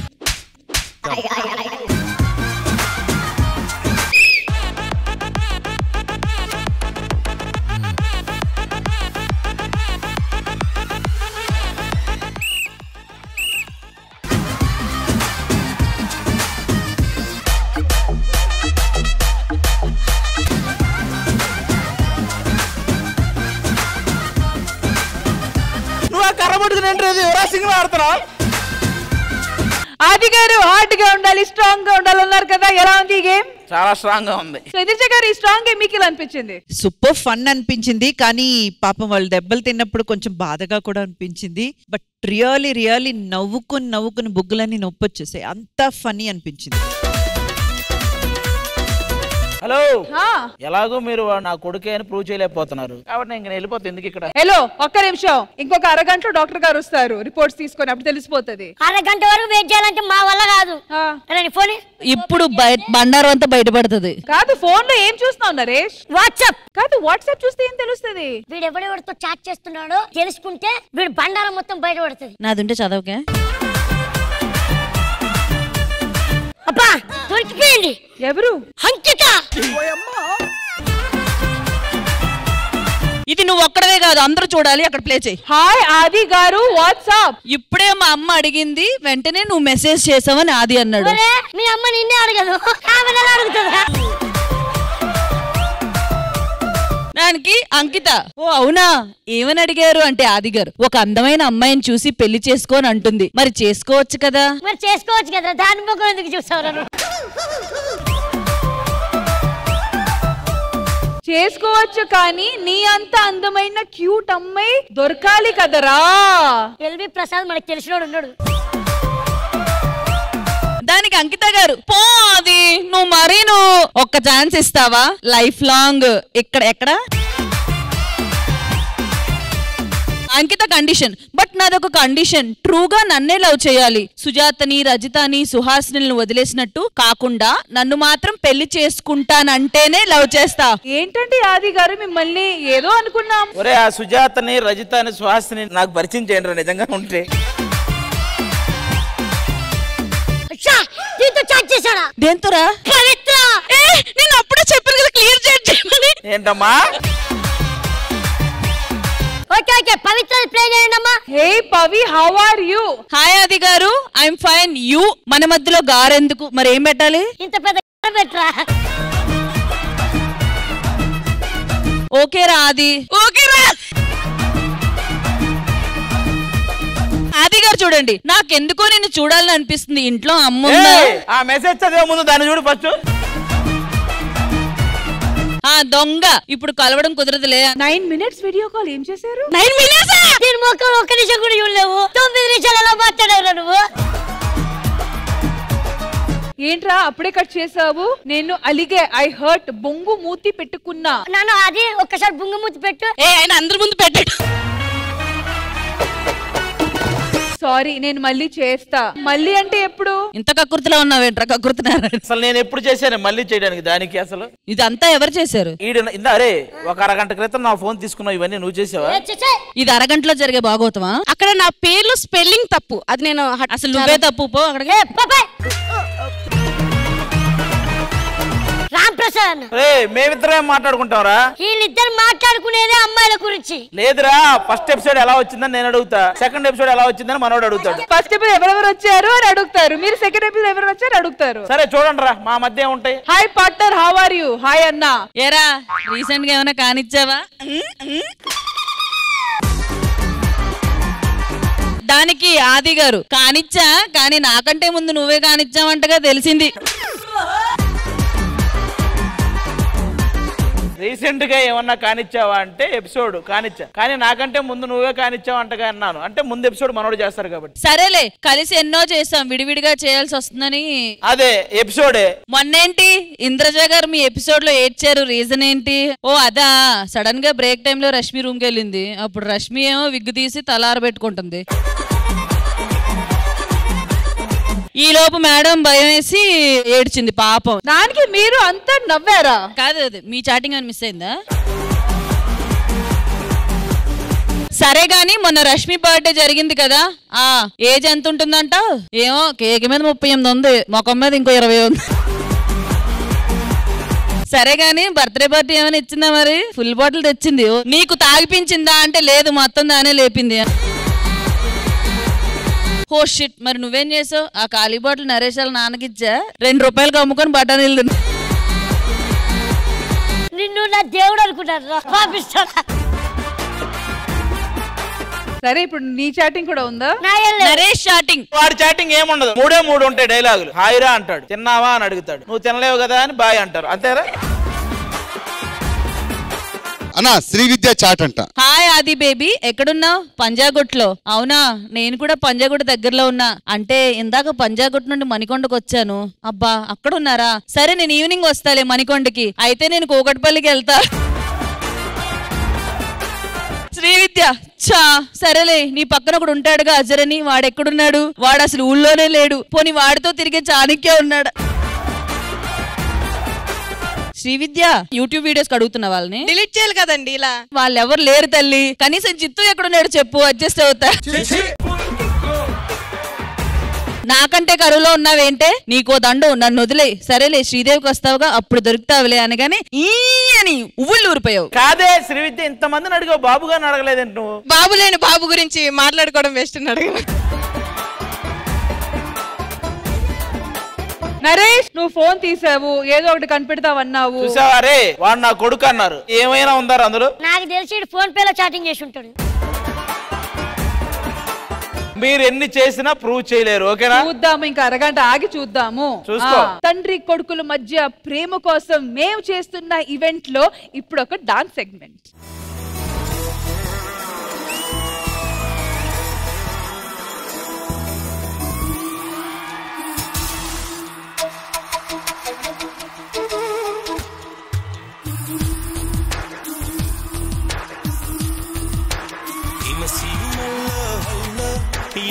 ఆది గారు హార్డ్ గా ఉండాలి, స్ట్రాంగ్ గా ఉండాలి అన్నారు కదా, ఎలా ఉంది ఈ గేమ్? చాలా స్ట్రాంగ్ గా ఉంది. ఎదిర్చ గారు ఈ స్ట్రాంగ్ గేమ్ మీకు ఎలా అనిపించింది? సూపర్ ఫన్ అనిపించింది, కానీ పాపం వాళ్ళు దెబ్బలు తిన్నప్పుడు కొంచెం బాధగా కూడా అనిపించింది. బట్ రియల్లీ రియల్లీ నవ్వుకుని బుగ్గలన్నీ నొప్పి వచ్చేసాయి, అంత ఫన్నీ అనిపించింది. హలో, ఎలాగో మీరు నా కొడుకే అని ప్రూవ్ చేయలేకపోతున్నారు కాబట్టి నేను వెళ్ళిపోతుంది. ఎందుకు ఇక్కడ? హలో ఒక్క నిమిషం, ఇంకొక అరగంటలో డాక్టర్ గారు వస్తారు, రిపోర్ట్స్ తీసుకొని అప్పుడు తెలిసిపోతుంది. అరగంట వరకు వెయిట్ చేయాలంటే మా వల్ల కాదు. ఫోన్ ఇప్పుడు బండారం అంతా బయటపడుతుంది. కాదు, ఫోన్ లో ఏం చూస్తున్నావు నరేష్? వాట్సాప్. కాదు, వాట్సాప్ చూస్తే ఏం తెలుస్తుంది? వీడు ఎవడెవరితో చాట్ చేస్తున్నాడో తెలుసుకుంటే వీడు బండారం మొత్తం బయటపడుతుంది. నాదుంటే చదవకే. అబ్బా దొరికిపోయింది. ఎవరు? అంకిత. ఇది నువ్వు ఒక్కడవే కాదు, అందరూ చూడాలి. అక్కడ ప్లే చేయి. హాయ్ ఆది గారు, వాట్సాప్. ఇప్పుడే మా అమ్మ అడిగింది, వెంటనే నువ్వు మెసేజ్ చేసావని ఆది అన్నాడు. మీ అమ్మ నిన్నే అడగదు, అడుగుతుందా? దానికి అంకిత, ఓ అవునా, ఏమని అడిగారు అంటే ఆది గారు, ఒక అందమైన అమ్మాయిని చూసి పెళ్లి చేసుకోని అంటుంది, మరి చేసుకోవచ్చు కదా. మరి చేసుకోవచ్చు కదా, దాని ముఖం ఎందుకు చూసావు? చేసుకోవచ్చు, కానీ నీ అంత అందమైన క్యూట్ అమ్మాయి దొరకాలి కదరా. ఎల్వి ప్రసాద్ మనకు తెలిసినోడు ఉన్నాడు. దానికి అంకిత గారు, పో అది నువ్వు ఒక్క ఛాన్స్ ఇస్తావా? లైఫ్ లాంగ్ ఎక్కడ అంకిత కండిషన్. బట్ నాదొక కండిషన్, ట్రూగా నన్నే లవ్ చేయాలి. సుజాతని, రజితని, సుహాసిని వదిలేసినట్టు కాకుండా నన్ను మాత్రం పెళ్లి చేసుకుంటానంటేనే లవ్ చేస్తా. ఏంటంటే ఆది గారు, మిమ్మల్ని ఏదో అనుకున్నాం. ఒరే, ఆ సుజాతని, రజితని, సుహాసిని నాకు పరిచయం చేయండి నిజంగా ఉంటే. దేంతోరా? నేను అప్పుడే చెప్పాను కదా క్లియర్ చేయమని. ఏంటమ్మా? ఓకే ఓకే, పవిత్ర ప్లే చేయండి అమ్మా. Hey Pavi, how are you? Hi Aadi garu, I'm fine. You మన మధ్యలో గారెందుకు? మరి ఏం పెట్టాలి? ఇంత పెద్ద పెట్టరా. ఓకే రా ఆది, ఓకే రా. ఆది గారు చూడండి, నాకెందుకో నిన్ను చూడాలని అనిపిస్తుంది. ఇంట్లో అమ్మ ఆ మెసేజ్ చదివే ముందు దాన్ని చూడు ఫస్ట్. ఆ దొంగ ఇప్పుడు కలవడం కుదరదులే. 9 minutes వీడియో కాల్ ఏం చేశారు? 9 minutes? దీని మొక్కలు ఒక్క నిమిషం కూడా చూడలేవు. 9 నిమిషాలు ఎలా మాట్లాడారు నువ్వు? ఏంట్రా అప్పుడే కట్ చేసావు? నేను అలిగే, ఐ హర్ట్, బొంగు మూతి పెట్టుకున్నా. నాన్న అది ఒక్కసారి బొంగు మూతి పెట్టు. ఆయన అందరి ముందు పెట్టాడు. సారీ, నేను మళ్ళీ చేస్తా. మళ్ళీ అంటే ఎప్పుడు? ఇంత కకృతిలో ఉన్నావేంట్రా? కకృతినారా? అసలు నేను ఎప్పుడు చేశాను మళ్ళీ చేయడానికి? దానికి అసలు ఇదంతా ఎవరు చేశారు? అరే ఒక అరగంట క్రితం నా ఫోన్ తీసుకున్నావు, ఇవన్నీ నువ్వు చేసావా? ఇది అరగంటలో జరిగే భాగవతమా? అక్కడ నా పేర్లు స్పెల్లింగ్ తప్పు, అది నేను అసలు నువ్వే తప్పు. పో అక్కడికి. రామ్ ప్రసాద్ మేమిద్దరం మాట్లాడుకుంటాంరా. వీళ్ళిద్దరు మాట్లాడుకునేదే అమ్మాయిల గురించి. లేదురా, ఫస్ట్ ఎపిసోడ్ ఎలా వచ్చిందని నేను అడుగుతా, సెకండ్ ఎపిసోడ్ ఎలా వచ్చిందని మనోడు అడుగుతాడు. ఫస్ట్ ఎపిసోడ్ ఎవరెవరు వచ్చారు అని అడుగుతారు, మీరు సెకండ్ ఎపిసోడ్ ఎవరు వచ్చారు అడుగుతారు. సరే చూడండి రా, మా మధ్య ఉంటాయి. Hi partner, how are you? Hi అన్న. ఏరా రీసెంట్ గా ఏమైనా కానిచ్చావా? దానికి ఆది గారు కానిచ్చా, కానీ నాకంటే ముందు నువ్వే కానిచ్చావంటగా తెలిసింది. రీసెంట్ గా ఏమన్నా కానిచ్చావా అంటే ఎపిసోడ్ కానిచ్చా, కానీ నాకంటే ముందు నువ్వే కానిచ్చావు అంటగా అన్నాను. అంటే ముందు ఎపిసోడ్ మనోడు చేస్తారు కాబట్టి. సరేలే, కలిసి ఎన్నో చేసాం, విడివిడిగా చేయాల్సి వస్తుందని. అదే ఎపిసోడే. మొన్నేంటి ఇంద్రజ గారు మీ ఎపిసోడ్ లో ఏడ్చారు, రీజన్ ఏంటి? ఓ అదా, సడన్ గా బ్రేక్ టైమ్ లో రష్మి రూమ్ కి వెళ్ళింది. అప్పుడు రష్మి ఏమో విగ్గు తీసి తలారబెట్టుకుంటుంది. ఈ లోపు మేడం భయం వేసి ఏడ్చింది పాపం. దానికి మీరు అంతా నవ్వారా? కాదు, అది మీ చాటింగ్ అని మిస్ అయిందా? సరే గాని మొన్న రష్మి బర్త్డే జరిగింది కదా, ఆ ఏజ్ ఎంత ఉంటుందంట? ఏమో కేక్ మీద 38 ఉంది, మొఖం మీద ఇంకో 20 ఉంది. సరే గాని బర్త్డే పార్టీ ఏమైనా ఇచ్చిందా మరి? ఫుల్ బాటిల్ తెచ్చింది. నీకు తాగిపించిందా అంటే లేదు, మొత్తం దానే లేపింది. ఓ షిట్, మరి నువ్వేం చేసావు? ఆ ఖాళీ బాటిల్ నరేషాల నాన్నకిచ్చా, 2 రూపాయలకు అమ్ముకొని బఠానీలు తిన్నా. నిన్ను నా దేవుడు అనుకుంటారు. సరే ఇప్పుడు నీ చాటింగ్ కూడా ఉందా? నరేష్ చాటింగ్. వాడి చాటింగ్ ఏముండదు, 3 ఉంటాయి డైలాగులు. హాయిరా అంటాడు, తిన్నావా అని అడుగుతాడు, నువ్వు తినలేవు కదా అని బాయ్ అంటారు, అంతేరా? అన్నా శ్రీ విద్య చాట్ అంట. హాయ్ ఆది బేబీ, ఎక్కడున్నావు? పంజాగుట్లో. అవునా, నేను కూడా పంజాగుట్ దగ్గరలో ఉన్నా. అంటే ఇందాక పంజాగుట్ నుండి మణికొండకు వచ్చాను. అబ్బా అక్కడ ఉన్నారా? సరే నేను ఈవినింగ్ వస్తాలే మణికొండకి. అయితే నేను కూకట్పల్లికి వెళ్తా. శ్రీ విద్య చా సరేలే, నీ పక్కన ఒకడు ఉంటాడుగా అజరని, వాడెక్కడున్నాడు? వాడు అసలు ఊళ్ళోనే లేడు. పోనీ వాడితో తిరిగే చాణక్య ఉన్నాడు. శ్రీ విద్య యూట్యూబ్ వీడియోస్ అడుగుతున్న వాళ్ళని డిలీట్ చేయాలి కదండి ఇలా. వాళ్ళు ఎవరు లేరు తల్లి, కనీసం చిత్తు ఎక్కడున్నాడు చెప్పు, అడ్జస్ట్ అవుతా. నాకంటే కరువులో ఉన్నావేంటే? నీకో దండు, నన్ను వదిలే. సరేలే శ్రీదేవికి వస్తావుగా, అప్పుడు దొరుకుతావులే అనగానే ఈ అని ఉవ్వుళ్ళు ఊరిపోయావు. కాదే శ్రీ విద్య, ఇంతమందిని అడిగావు, బాబు గారిని అడగలేదండి నువ్వు? బాబు లేని బాబు గురించి మాట్లాడుకోవడం వేస్ట్ అడిగిన. నరేష్, నువ్వు ఫోన్ తీసావు, ఏదో ఒకటి కనిపెడతావన్నావు. చూసావా రే, వాడు నా కొడుకు అన్నారు, ఏమైనా ఉందారు అందులో? నాకు తెలిసి ఫోన్ పేలో చాటింగ్ చేసి ఉంటాడు. మీరు ఎన్ని చేసినా ప్రూవ్ చేయలేరు, ఓకేనా? చూద్దాము, ఇంకా అరగంట ఆగి చూద్దాము. తండ్రి కొడుకుల మధ్య ప్రేమ కోసం మేము చేస్తున్న ఈవెంట్ లో ఇప్పుడు ఒక డాన్స్ సెగ్మెంట్.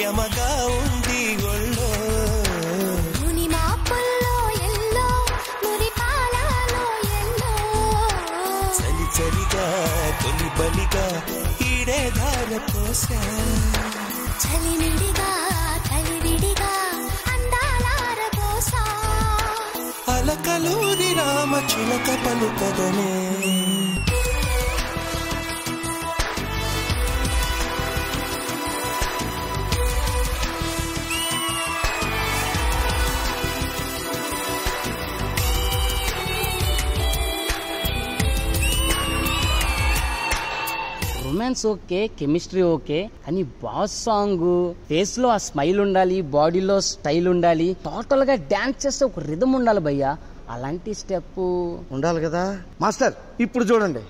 యమగా ఉంది ఒళ్ళో, ముని మాపల్లో ఎల్లో, మురి పాలలో ఎల్లో, చలి చలిగా తొలి బలిగా ఈడే ధార పోసా, చలిమిడిగా కలివిడిగా అందాలార పోసా, అలకలూరి రామ చిలక పలుకదనే. రొమాన్స్ ఓకే, కెమిస్ట్రీ ఓకే, కానీ బాస్ సాంగ్, ఫేస్ లో ఆ స్మైల్ ఉండాలి, బాడీలో స్టైల్ ఉండాలి, టోటల్ గా డాన్స్ చేస్తే ఒక రిథమ్ ఉండాలి భయ్యా. అలాంటి స్టెప్ ఉండాలి కదా మాస్టర్. ఇప్పుడు చూడండి,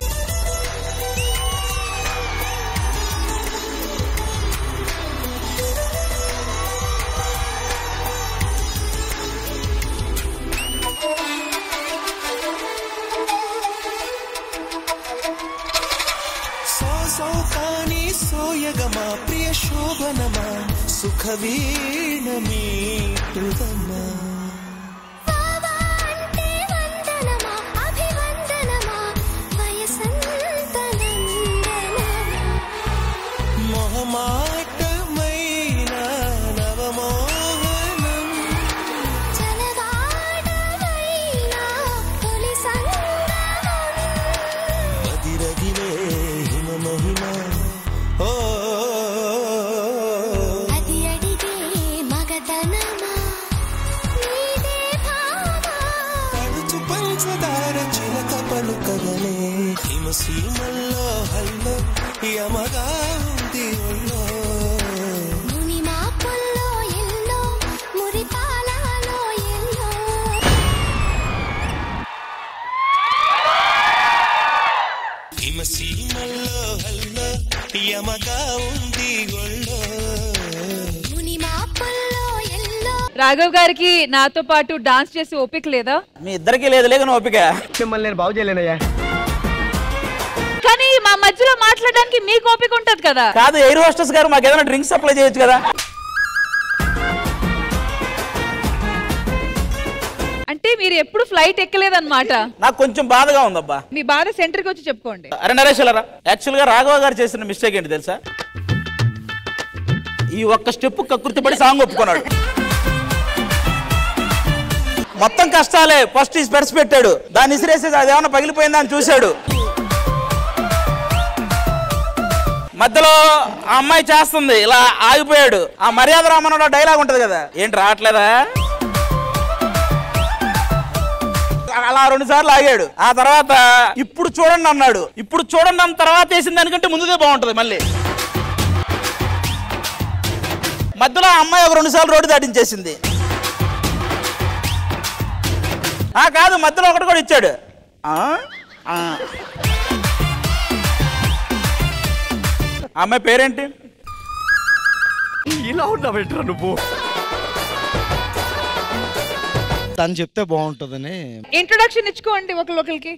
సరగమా ప్రియ శోభనమా సుఖ వీణ మీటుదమా మొహమాటమైన నవమోహనం మదిరగిలే హిమ మహిమ ఓ అది అడిగే మగతనమా నీదే భావా పడుచు పంచదార చిలక పలుకగలే హిమ సీమల్లో హల్లో యమగా ఉంది ఒళ్ళో ముని మాపుల్లో ఎల్లో మురిపాలలో ఎల్లో హిమ సీమల్లో హల్లో యమగా ఉంది ఒళ్ళో ముని మాపుల్లో ఎల్లో. రాఘవ్ గారికి నాతో పాటు డాన్స్ చేసి ఓపిక లేదా? మీ ఇద్దరికి లేదు లేక ఓపిక. మిమ్మల్ని నేను బాగు చేయలేనయ్యా. కానీ మా మధ్యలో మాట్లాడడానికి మీకు ఓపిక ఉంటది కదా. కాదు, ఎయిర్ హోస్టెస్ గారు మాకు ఏదైనా డ్రింక్స్ సప్లై చేయొచ్చు కదా. అంటే మీరు ఎప్పుడు ఫ్లైట్ ఎక్కలేదన్నమాట. నాకు కొంచెం బాధగా ఉందబ్బా. మీ బాధ సెంటర్కి వచ్చి చెప్పుకోండి. అరే నరేష్ అలరా, యాక్చువల్ గా రాఘవ గారు చేసిన మిస్టేక్ ఏంటి తెలుసా? ఈ ఒక్క స్టెప్ కకృతి పడి సాంగ్ ఒప్పుకున్నాడు. మొత్తం కష్టాలే. ఫస్ట్ ఈ స్పెర్స్ పెట్టాడు, దాన్ని ఇసిరేసి అదేమన్నా పగిలిపోయిందా అని చూశాడు. మధ్యలో ఆ అమ్మాయి చేస్తుంది, ఇలా ఆగిపోయాడు. ఆ మర్యాద రామన్నలో డైలాగ్ ఉంటది కదా, ఏంటి రావట్లేదా, అలా 2 సార్లు ఆగాడు. ఆ తర్వాత ఇప్పుడు చూడండి అన్నాడు. ఇప్పుడు చూడండి అన్న తర్వాత వేసిన దానికంటే ముందుదే బాగుంటది. మళ్ళీ మధ్యలో ఆ అమ్మాయి ఒక 2 సార్లు రోడ్డు దాటించేసింది. కాదు, మధ్యలో ఒకటి కూడా ఇచ్చాడు. అమ్మాయి పేరేంటి? ఇలా ఉన్నావు నువ్వు. తను చెప్తే బాగుంటుందని. ఇంట్రొడక్షన్ ఇచ్చుకోండి ఒకరికి.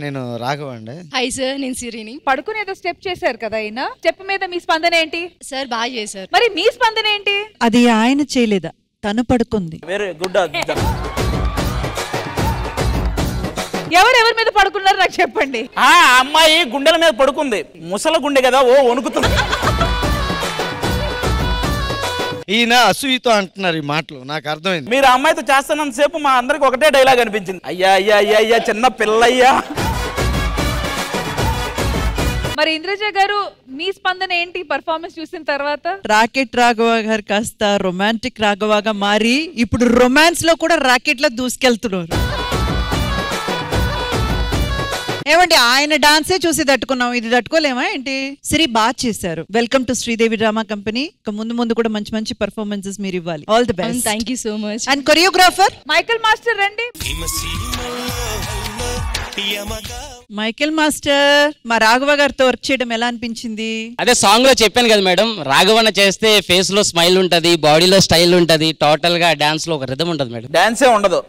నేను రాఘవ అండి. హాయ్ సార్, నేను సిరిని. పడుకుని ఏదో స్టెప్ చేశారు కదా అయినా, స్టెప్ మీద మీ స్పందన ఏంటి? సార్ బాగా చేశారు. మరి మీ స్పందన ఏంటి? అది ఆయన చేయలేదా, తను పడుకుంది. Very good. ఎవరెవరి మీద పడుకున్నారు నాకు చెప్పండి. ఆ అమ్మాయి గుండెల మీద పడుకుంది. ముసల గుండె కదా, ఓ వణుకుతుంది. ఈయన అసూయతో అంటున్నారు ఈ మాటలు, నాకు అర్థమైంది. మీరు అమ్మాయితో చేస్తున్నంత సేపు మా అందరికి ఒకటే డైలాగ్ అనిపించింది, అయ్యా అయ్యా అయ్యా అయ్యా చిన్న పిల్లయ్యా. మరి ఇంద్రజ గారు, మీ స్పందన ఏంటి పర్ఫార్మెన్స్ చూసిన తర్వాత? రాకెట్ రాఘవ గారు కాస్త రొమాంటిక్ రాఘవగా మారి ఇప్పుడు రొమాన్స్ లో కూడా రాకెట్ లో దూసుకెళ్తున్నారు. ఏమండి, ఆయన డాన్సే చూసి తట్టుకున్నాం, ఇది తట్టుకోలేమా ఏంటి? శ్రీ బాగా చేశారు. Welcome to Sridevi drama company. ముందు ముందు కూడా మంచి మంచి పర్ఫార్మెన్సెస్ మీరు ఇవ్వాలి. All the best. Thank you so much. And choreographer Michael master రండి. మైకేల్ మాస్టర్, మా రాఘవ గారితో వర్క్ చేయడం ఎలా అనిపించింది? అదే సాంగ్ లో చెప్పాను కదా మేడం, రాఘవన్న చేస్తే ఫేస్ లో స్మైల్ ఉంటది, బాడీలో స్టైల్ ఉంటది, టోటల్ గా డాన్స్ లో ఒక రిథమ్ ఉంటది మేడం. డాన్సే ఉండదు.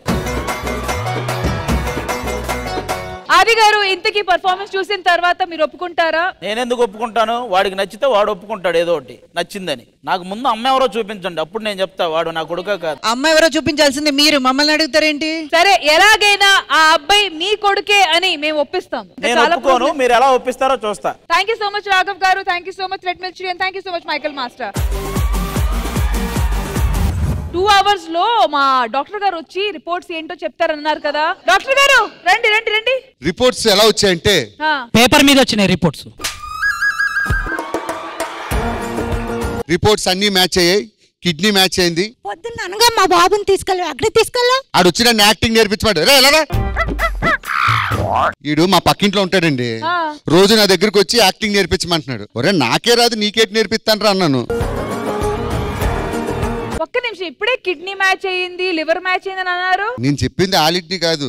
ఆది గారు, ఇంతకీ పర్ఫార్మెన్స్ చూసిన తర్వాత మీరు ఒప్పుకుంటారా? నేనెందుకు ఒప్పుకుంటాను? వాడికి నచ్చితే వాడు ఒప్పుకుంటాడు ఏదో ఒకటి నచ్చిందని. నాకు ముందు అమ్మ ఎవరో చూపించండి, అప్పుడు నేను చెప్తా వాడు నా కొడుక కాదు. అమ్మ ఎవరో చూపించాల్సింది మీరు, మమ్మల్ని అడుగుతారేంటి? సరే, ఎలాగైనా ఆ అబ్బాయి మీ కొడుకే అని మేము ఒప్పిస్తాం. నేను ఒప్పుకోను, మీరు ఎలా ఒప్పిస్తారో చూస్తా. Thank you so much Raghav garu, thank you so much red Mirchi, and thank you so much Michael master. 2 hours లో మా డాక్టర్ గారు వచ్చి రిపోర్ట్స్ ఏంటో చెప్తారన్నారు కదా. డాక్టర్ గారు రండి రండి రండి. రిపోర్ట్స్ ఎలా వచ్చాయంటే పేపర్ మీద వచ్చినాయి రిపోర్ట్స్. రిపోర్ట్స్ అన్ని మ్యాచ్ అయ్యాయి. కిడ్నీ మ్యాచ్ అయింది. పొద్దున్న అనగా మా బాబుని తీసుకెళ్ళి అక్కడికి తీసుకెళ్ళా. ఆడు వచ్చి యాక్టింగ్ నేర్పించమాడు. రే ఎలా ఈడు మా పక్కింట్లో ఉంటాడండి. రోజు నా దగ్గరకు వచ్చి యాక్టింగ్ నేర్పించమంటున్నాడు. ఒరే నాకే రాదు, నీకేటి నేర్పిస్తాను రా అన్నాను. ఒక్క నిమిషం, ఇప్పుడే కిడ్నీ మ్యాచ్ అయ్యింది, లివర్ మ్యాచ్ అయింది అని అన్నారు. నేను చెప్పింది ఆలిడ్నీ కాదు,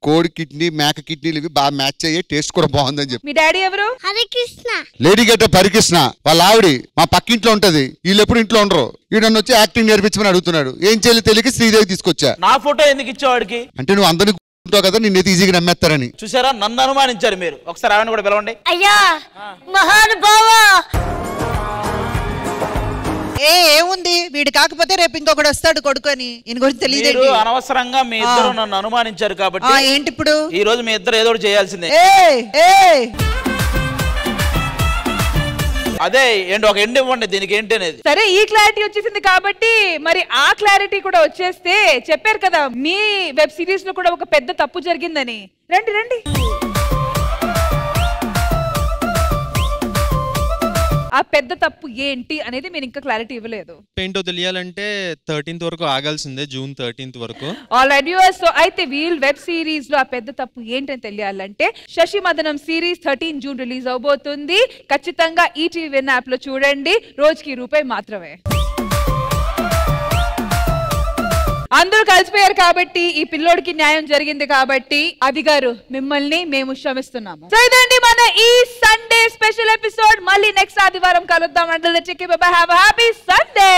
కోడి కిడ్నీ, మేక కిడ్నీలు ఇవి బాగా మ్యాచ్ అయ్యే, టేస్ట్ కూడా బాగుందని చెప్పి. మీ డాడీ ఎవరు? హరికృష్ణ. లేడీ గట్ట హరికృష్ణ వాళ్ళ ఆవిడి మా పక్కింట్లో ఉంటది. వీళ్ళు ఎప్పుడు ఇంట్లో ఉండరు. వీడన్ను వచ్చి యాక్టింగ్ నేర్పించమని అడుగుతున్నాడు. ఏం చేయాలి తెలియక శ్రీదేవి తీసుకొచ్చా. నా ఫోటో ఎందుకు ఇచ్చేవాడికి? అంటే నువ్వు అందరినీ ఉంటావు కదా, నిన్నైతే ఈజీగా నమ్మేస్తారని. చూసారా, నన్ను అనుమానించారు మీరు. ఒకసారి ఆవిడ కూడా పిలవండి. అయ్యా మహానుభావ, ఏముంది వీడు కాకపోతే రేపు ఇంకొకటి వస్తాడు కొడుకొని ఈయన గురించి మీరు తెలియదు అనవసరంగా మీ ఇద్దరు నన్ను అనుమానించారు కాబట్టి ఏంటి ఇప్పుడు ఈ రోజు మీ ఇద్దరు ఏదో ఒకటి చేయాల్సిందే. అదే ఏంటి ఒక ఎండ్ ఇవ్వండి దీనికి ఏంటి అనేది. సరే ఈ క్లారిటీ వచ్చేసింది కాబట్టి మరి ఆ క్లారిటీ కూడా వచ్చేస్తే చెప్పారు కదా మీ వెబ్ సిరీస్ లో కూడా ఒక పెద్ద తప్పు జరిగిందని. రండి రండి. ఆ పెద్ద తప్పు ఏంటి అనేది మీరు ఇంకా క్లారిటీ ఇవ్వలేదు. ఏంటో తెలియాలంటే 13th వరకు ఆగాల్సిందే, June 13th వరకు. ఆల్రెడీ సో అయితే వీల్ వెబ్ సిరీస్ లో ఆ పెద్ద తప్పు ఏంటని తెలియాలంటే శశి మదనం సిరీస్ 13 June రిలీజ్ అవబోతుంది. ఖచ్చితంగా ఈటీవీ విన్ యాప్ లో చూడండి. రోజుకి ₹1 మాత్రమే. అందరూ కలిసిపోయారు కాబట్టి ఈ పిల్లోడికి న్యాయం జరిగింది కాబట్టి అవి గారు మిమ్మల్ని మేము క్షమిస్తున్నాము. సో ఇదండి మన ఈ సండే స్పెషల్ ఎపిసోడ్. మళ్ళీ నెక్స్ట్ ఆదివారం కలుద్దాం. Happy Sunday.